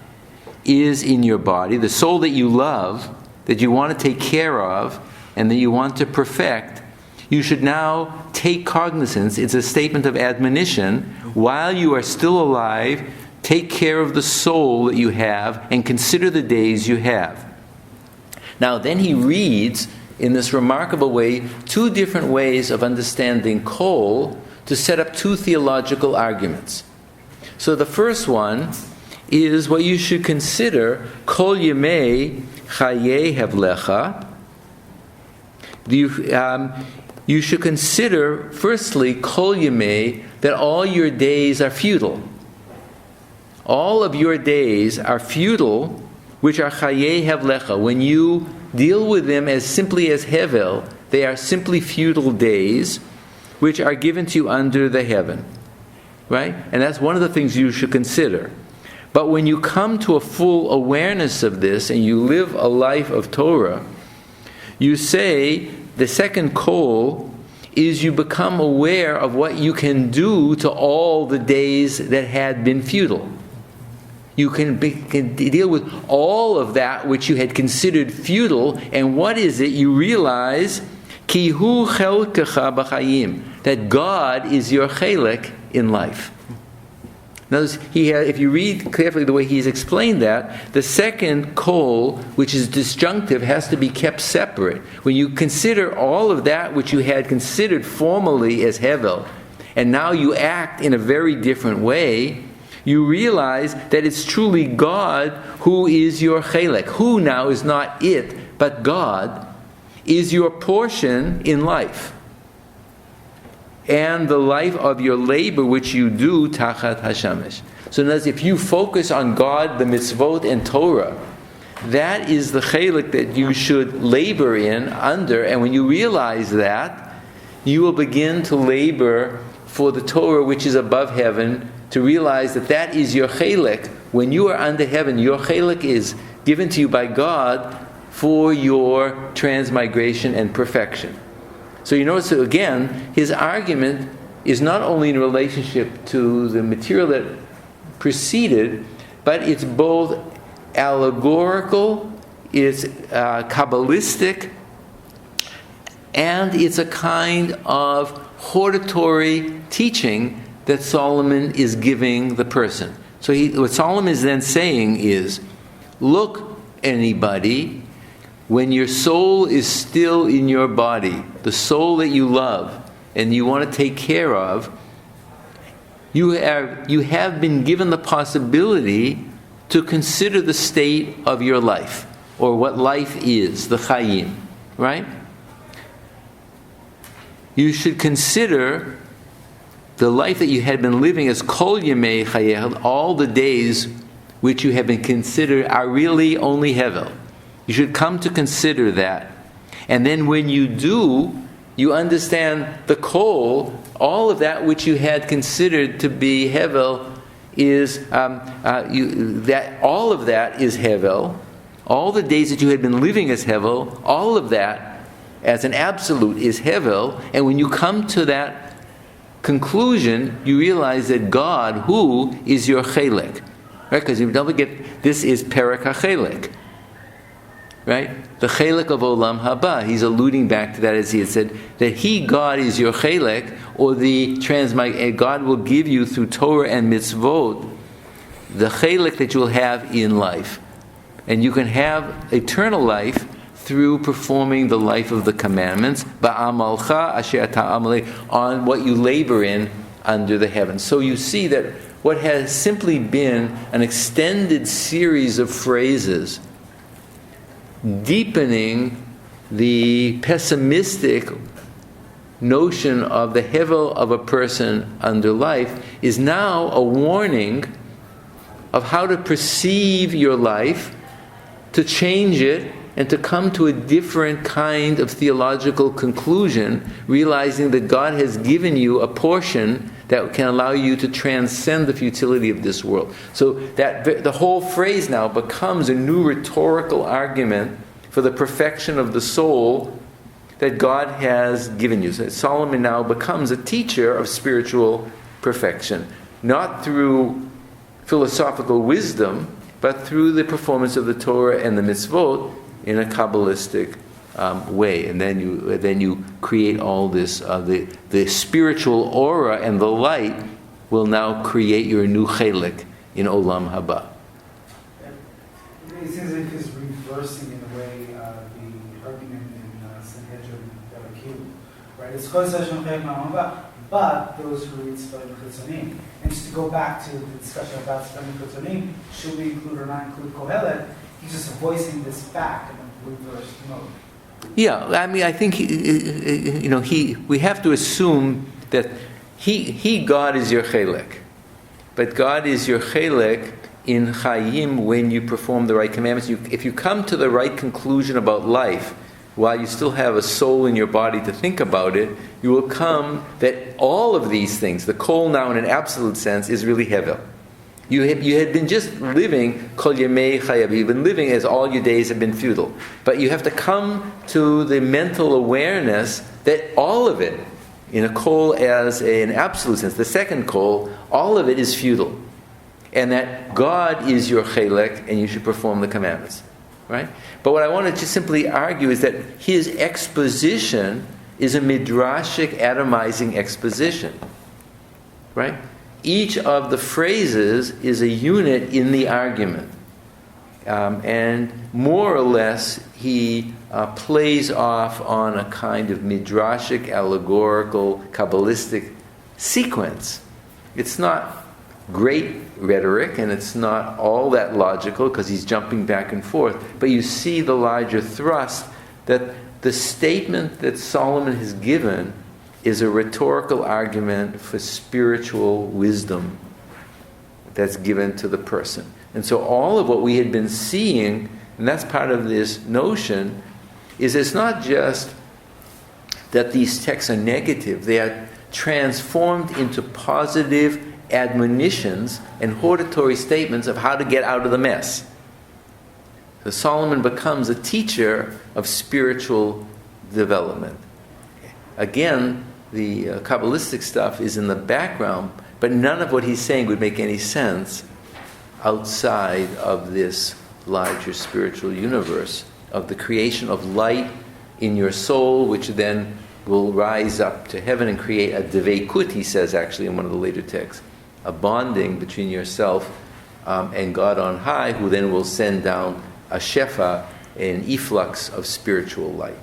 is in your body, the soul that you love, that you want to take care of, and that you want to perfect. You should now take cognizance. It's a statement of admonition. While you are still alive, take care of the soul that you have and consider the days you have. Now then he reads, in this remarkable way, two different ways of understanding kol to set up two theological arguments. So the first one is what you should consider, kol yemei chaye hevlecha. You should consider, firstly, kol yemei, that all your days are futile. All of your days are futile, which are chaye hevlecha. When you deal with them as simply as hevel, they are simply futile days, which are given to you under the heaven. Right? And that's one of the things you should consider. But when you come to a full awareness of this and you live a life of Torah, you say, the second kol is you become aware of what you can do to all the days that had been futile. You can deal with all of that which you had considered futile, and what is it? You realize, ki hu chelkecha b'chayim, that God is your chelek in life. Notice, if you read carefully the way he's explained that, the second kol, which is disjunctive, has to be kept separate. When you consider all of that which you had considered formally as hevel, and now you act in a very different way, you realize that it's truly God who is your chelek. Who now is not it, but God is your portion in life. And the life of your labor which you do tachat hashamesh. So notice, if you focus on God, the mitzvot, and Torah, that is the chelik that you should labor in under, and when you realize that, you will begin to labor for the Torah which is above heaven, to realize that that is your chelik. When you are under heaven, your chelik is given to you by God for your transmigration and perfection. So you notice, again, his argument is not only in relationship to the material that preceded, but it's both allegorical, it's Kabbalistic, and it's a kind of hortatory teaching that Solomon is giving the person. So what Solomon is then saying is, look, anybody, when your soul is still in your body, the soul that you love and you want to take care of, you have been given the possibility to consider the state of your life, or what life is, the chayim, right? You should consider the life that you had been living as kol yemei chayeh, all the days which you have been considered are really only hevel. You should come to consider that. And then when you do, you understand the kol, all of that which you had considered to be hevel is, all of that is hevel. All the days that you had been living as hevel, all of that as an absolute is hevel. And when you come to that conclusion, you realize that God, who is your chelek. Right? Because you don't forget, this is Perek HaChelek. Right? The chelek of Olam Haba. He's alluding back to that, as he had said, that he, God, is your chelek, or God will give you through Torah and mitzvot the chelek that you will have in life. And you can have eternal life through performing the life of the commandments, ba'amalcha asher ta'amalei, on what you labor in under the heavens. So you see that what has simply been an extended series of phrases deepening the pessimistic notion of the hevel of a person under life is now a warning of how to perceive your life, to change it, and to come to a different kind of theological conclusion, realizing that God has given you a portion that can allow you to transcend the futility of this world. So that the whole phrase now becomes a new rhetorical argument for the perfection of the soul that God has given you. So Solomon now becomes a teacher of spiritual perfection, not through philosophical wisdom, but through the performance of the Torah and the mitzvot in a Kabbalistic way. And then you create all this, the spiritual aura and the light will now create your new chelik in Olam Haba. It seems like he's reversing in a way the argument in Sanhedrin Q, right? It's called Sashon Chayek Ma'amaba, but those who read Sfarim Chutzonim. And just to go back to the discussion about Sfarim Chutzonim, should we include or not include Kohelet? He's just voicing this fact in a reversed mode. Yeah, I mean, I think we have to assume that he God is your chelik, but God is your chelik in Chayim when you perform the right commandments. If you come to the right conclusion about life, while you still have a soul in your body to think about it, you will come that all of these things, the kol now in an absolute sense, is really hevel. You had been just living kol yemei chayav. You've been living as all your days have been futile. But you have to come to the mental awareness that all of it, in a kol as an absolute sense, the second kol, all of it is futile. And that God is your chelek and you should perform the commandments. Right? But what I want to just simply argue is that his exposition is a midrashic atomizing exposition. Right? Each of the phrases is a unit in the argument. And more or less, he plays off on a kind of midrashic, allegorical, Kabbalistic sequence. It's not great rhetoric, and it's not all that logical because he's jumping back and forth. But you see the larger thrust that the statement that Solomon has given is a rhetorical argument for spiritual wisdom that's given to the person. And so all of what we had been seeing, and that's part of this notion, is it's not just that these texts are negative, they are transformed into positive admonitions and hortatory statements of how to get out of the mess. So Solomon becomes a teacher of spiritual development. Again, the Kabbalistic stuff is in the background, but none of what he's saying would make any sense outside of this larger spiritual universe of the creation of light in your soul, which then will rise up to heaven and create a deveikut, he says actually in one of the later texts, a bonding between yourself and God on high, who then will send down a shefa, an efflux of spiritual light.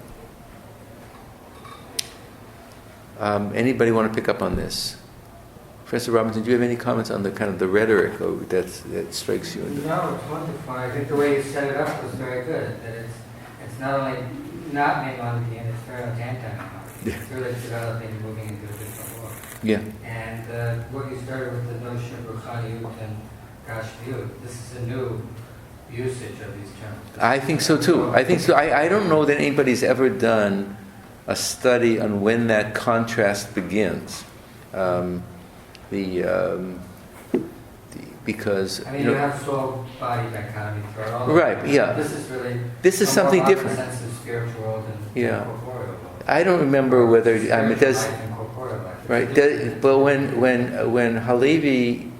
Anybody want to pick up on this? Professor Robinson, do you have any comments on the kind of the rhetoric that strikes you? No, it's wonderful. I think the way you set it up was very good. That it's not only not Maimonidean, it's very much anti-Maimonidean. Yeah. It's really developing, moving into a different world. Yeah. And what you started with the notion of Ruchaniyut and Gashmiyut, this is a new usage of these terms. I think so too. I don't know that anybody's ever done a study on when that contrast begins. Because I mean, you have soul body dichotomy throughout all of right, it. yeah. This is something more different. sense of spiritual world and Yeah. corporeal world. I don't remember whether it does. Life and corporeal life. Right, but when Halevi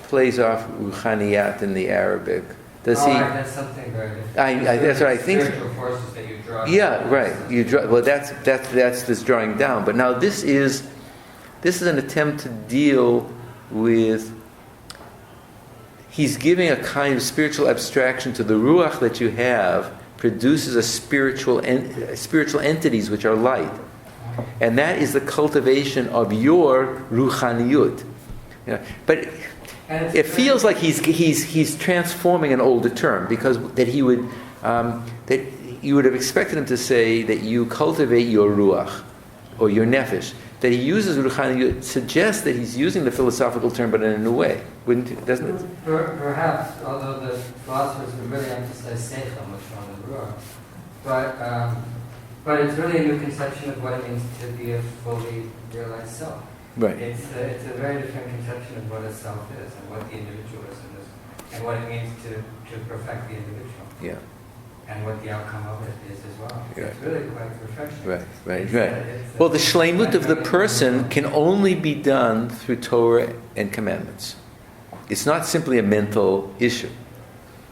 plays off Ruchaniyat in the Arabic, does he? Right, that's something very different. That's what I think. Spiritual forces that you draw. Yeah, right. You draw. Well, that's this drawing down. But now this is an attempt to deal with. He's giving a kind of spiritual abstraction to the ruach that you have produces a spiritual entities which are light, and that is the cultivation of your ruchaniyut. Yeah, but it feels like he's transforming an older term because that you would have expected him to say that you cultivate your ruach or your nefesh. That he uses ruchaniyut suggests that he's using the philosophical term, but in a new way, doesn't it? Perhaps, although the philosophers would really emphasize seichel much more than ruach, but it's really a new conception of what it means to be a fully realized self. Right. It's a very different conception of what a self is and what the individualism is and what it means to perfect the individual. Yeah. And what the outcome of it is as well. Yeah. It's really quite refreshing. Right. It's Well, the shleimut of the person can only be done through Torah and commandments. It's not simply a mental issue.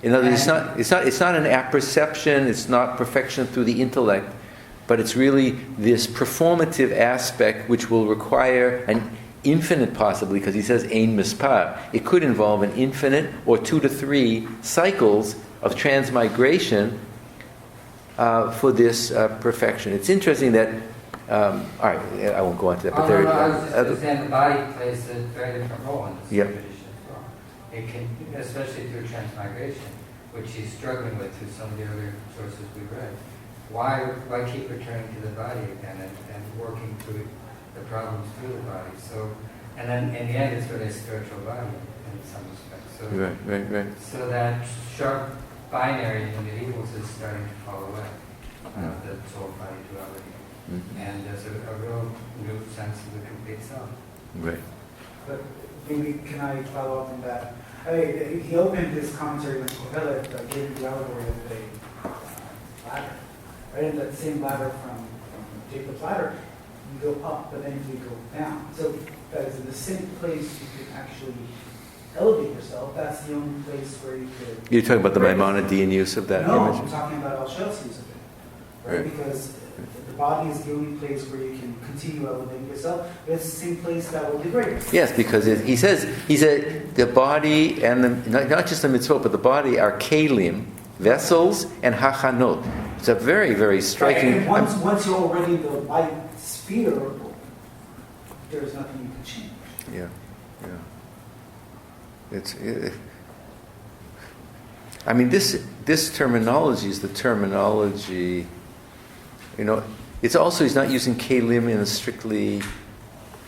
In other words, it's not an apperception. It's not perfection through the intellect, but it's really this performative aspect which will require an infinite, possibly, because he says ein mispar. It could involve an infinite or 2 to 3 cycles of transmigration for this perfection. It's interesting that. All right, I won't go on to that. But I was just saying the body plays a very different role in this Yep. tradition as well. It can, especially through transmigration, which he's struggling with through some of the earlier sources we read. Why keep returning to the body again and working through the problems through the body? So, and then in the end, it's really a spiritual body in some respects. So, Right. So that sharp binary in the medievals is starting to fall away. The soul-body duality. Mm-hmm. And there's a real new sense of the complete self. Right. But maybe can I follow up on that? He opened his commentary on Kohelet, gave the allegory of a ladder. Right, and that same ladder from Jacob's ladder, you go up, but then you go down. So that is in the same place you can actually elevate yourself. That's the only place where you could. You're talking about the Maimonidean use of that No, image? I'm talking about Alschich's use of it. Right? Right. Because the body is the only place where you can continue elevating yourself. But it's the same place that will degrade yourself. Yes, because he said the body and not just the mitzvot, but the body are kelim, vessels, and hachanot. It's a very, very striking. Right, and once you're already in the light sphere, there's nothing you can change. Yeah. I mean, this terminology is the terminology. It's also, he's not using kelim in a strictly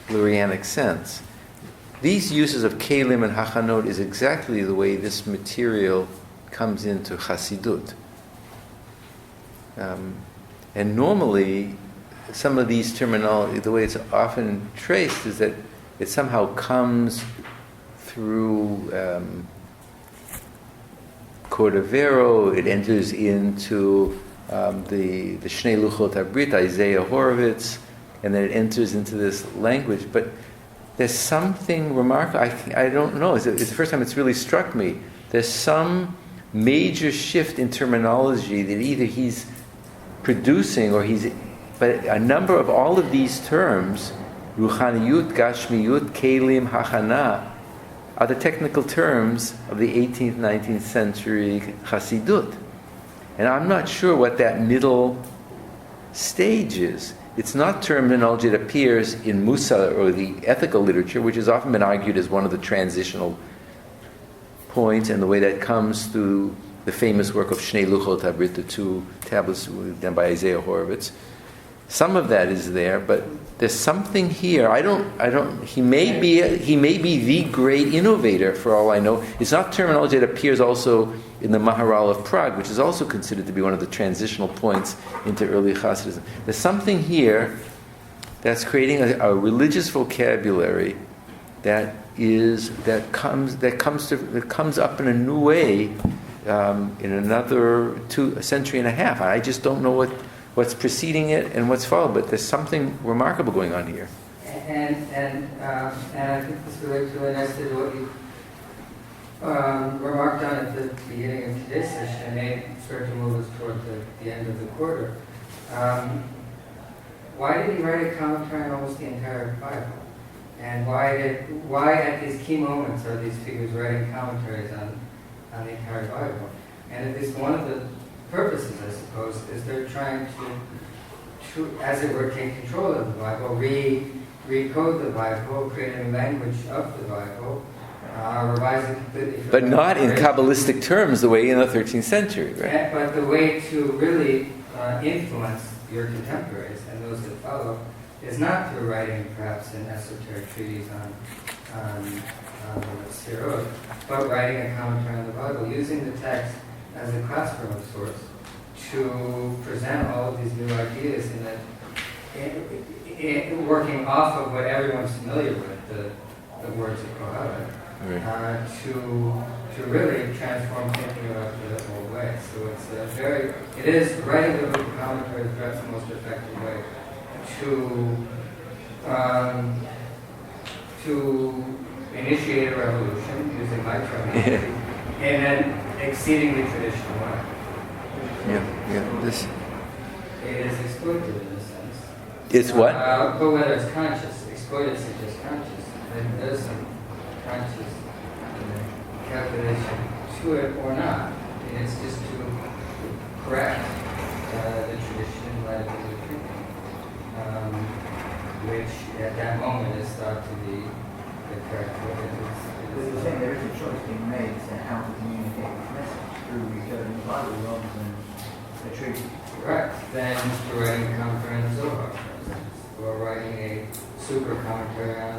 Lurianic sense. These uses of kelim and hachanot is exactly the way this material comes into Chassidut. And normally, some of these terminology, the way it's often traced is that it somehow comes through Cordovero, it enters into the Shnei Luchot HaBrit, Isaiah Horowitz, and then it enters into this language. But there's something remarkable, I don't know, it's the first time it's really struck me. There's some major shift in terminology that either he's producing or but a number of all of these terms, Ruchaniyut, Gashmiyut, Kelim, Hachana, are the technical terms of the 18th, 19th century Chassidut. And I'm not sure what that middle stage is. It's not terminology that appears in Musa or the ethical literature, which has often been argued as one of the transitional points, and the way that comes through the famous work of Shnei Luchot HaBrit, the 2 tablets done by Isaiah Horowitz. Some of that is there, but there's something here. He may be the great innovator for all I know. It's not terminology that appears also in the Maharal of Prague, which is also considered to be one of the transitional points into early Hasidism. There's something here that's creating a religious vocabulary that comes up in a new way in another a century and a half. I just don't know what's preceding it and what's followed, but there's something remarkable going on here. And I think this relates really nicely to what you remarked on at the beginning of today's session, and may start to move us toward the end of the quarter. Why did he write a commentary on almost the entire Bible? And why at these key moments are these figures writing commentaries on the entire Bible? And at least one of the purposes, I suppose, is they're trying to, as it were, take control of the Bible, recode the Bible, create a language of the Bible, revise it completely. But not in Kabbalistic terms, the way in the 13th century, right? But the way to really influence your contemporaries and those that follow is not through writing perhaps an esoteric treatise on the Sirot, but writing a commentary on the Bible, using the text as a classroom of sorts to present all of these new ideas working off of what everyone's familiar with, the words of Kohelet, Right. to really transform thinking about the whole way. So it is writing the book commentary is perhaps the most effective way to initiate a revolution, using my terminology, in an exceedingly traditional way. Yeah. This. It is exploitative in a sense. It's what? But whether it's conscious, exploited suggests conscious, then there's some conscious calculation to it or not. And it's just to correct the tradition in light of the thinking, which at that moment is thought to be the correct way. You're saying there is a choice being made as to how to communicate this message through returning the Bible rather than a treaty. Correct. Then you're writing a commentary on the Zohar, for instance, or writing a super commentary on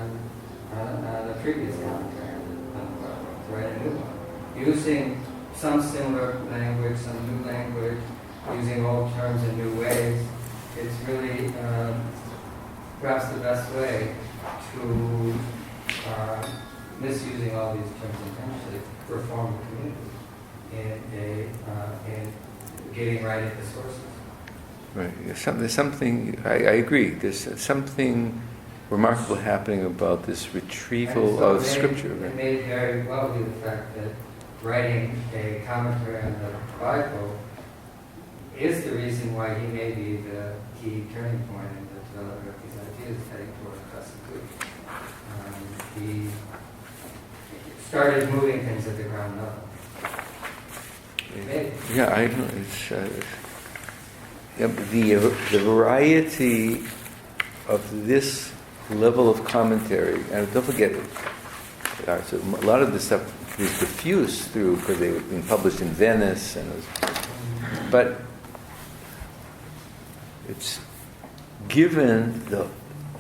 the previous commentary on the Bible, to write a new one. Using some similar language, some new language, using old terms in new ways, it's really perhaps the best way to, misusing all these terms intentionally, reform the community in getting right at the sources. Right. There's something. I agree. There's something remarkable happening about this retrieval of Scripture. It may very well be the fact that writing a commentary on the Bible is the reason why he may be the key turning point in the development of these ideas heading toward classical. He started moving things at the ground level. Maybe. Yeah, I know. The variety of this level of commentary, and don't forget, so a lot of this stuff was diffused through because they were being published in Venice, but it's given the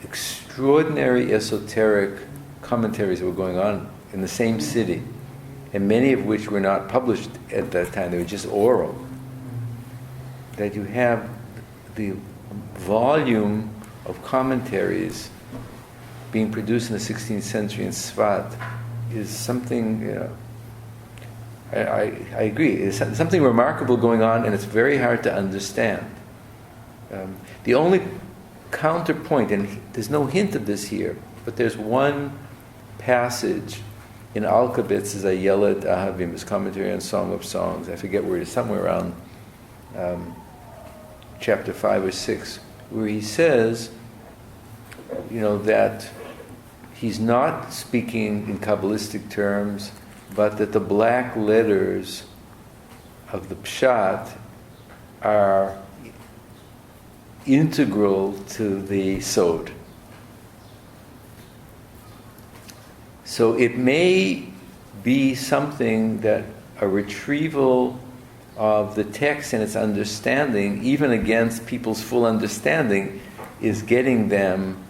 extraordinary esoteric commentaries that were going on in the same city, and many of which were not published at that time, they were just oral, that you have the volume of commentaries being produced in the 16th century in Svat is something, I agree, it's something remarkable going on, and it's very hard to understand. The only counterpoint, and there's no hint of this here, but there's one passage in Alkabitz's Ayelet Ahavim, his commentary on Song of Songs, I forget where it is, somewhere around chapter 5 or 6, where he says, that he's not speaking in Kabbalistic terms, but that the black letters of the Pshat are integral to the Sod. So it may be something that a retrieval of the text and its understanding, even against people's full understanding, is getting them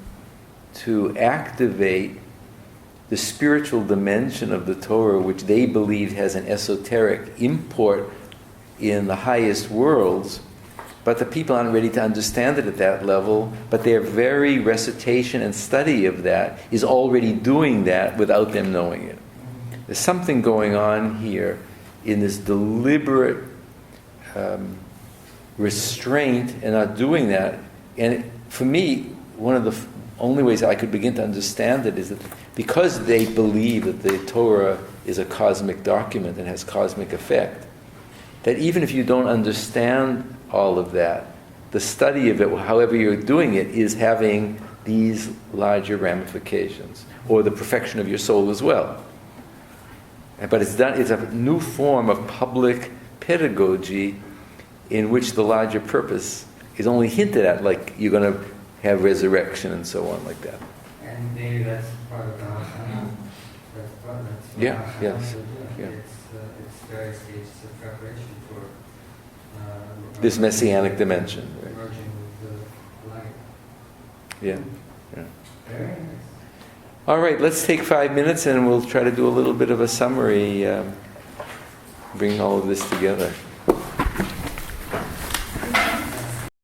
to activate the spiritual dimension of the Torah, which they believe has an esoteric import in the highest worlds, but the people aren't ready to understand it at that level, but their very recitation and study of that is already doing that without them knowing it. There's something going on here in this deliberate restraint and not doing that. And for me, one of the only ways I could begin to understand it is that because they believe that the Torah is a cosmic document and has cosmic effect, that even if you don't understand all of that, the study of it, however you're doing it, is having these larger ramifications, or the perfection of your soul as well. But it's a new form of public pedagogy in which the larger purpose is only hinted at, like you're going to have resurrection and so on, like that. And maybe that's part of the Yes. It's various stages of preparation for This messianic dimension. Right? merging with the light. Yeah. Very nice. All right, let's take 5 minutes and we'll try to do a little bit of a summary, bring all of this together.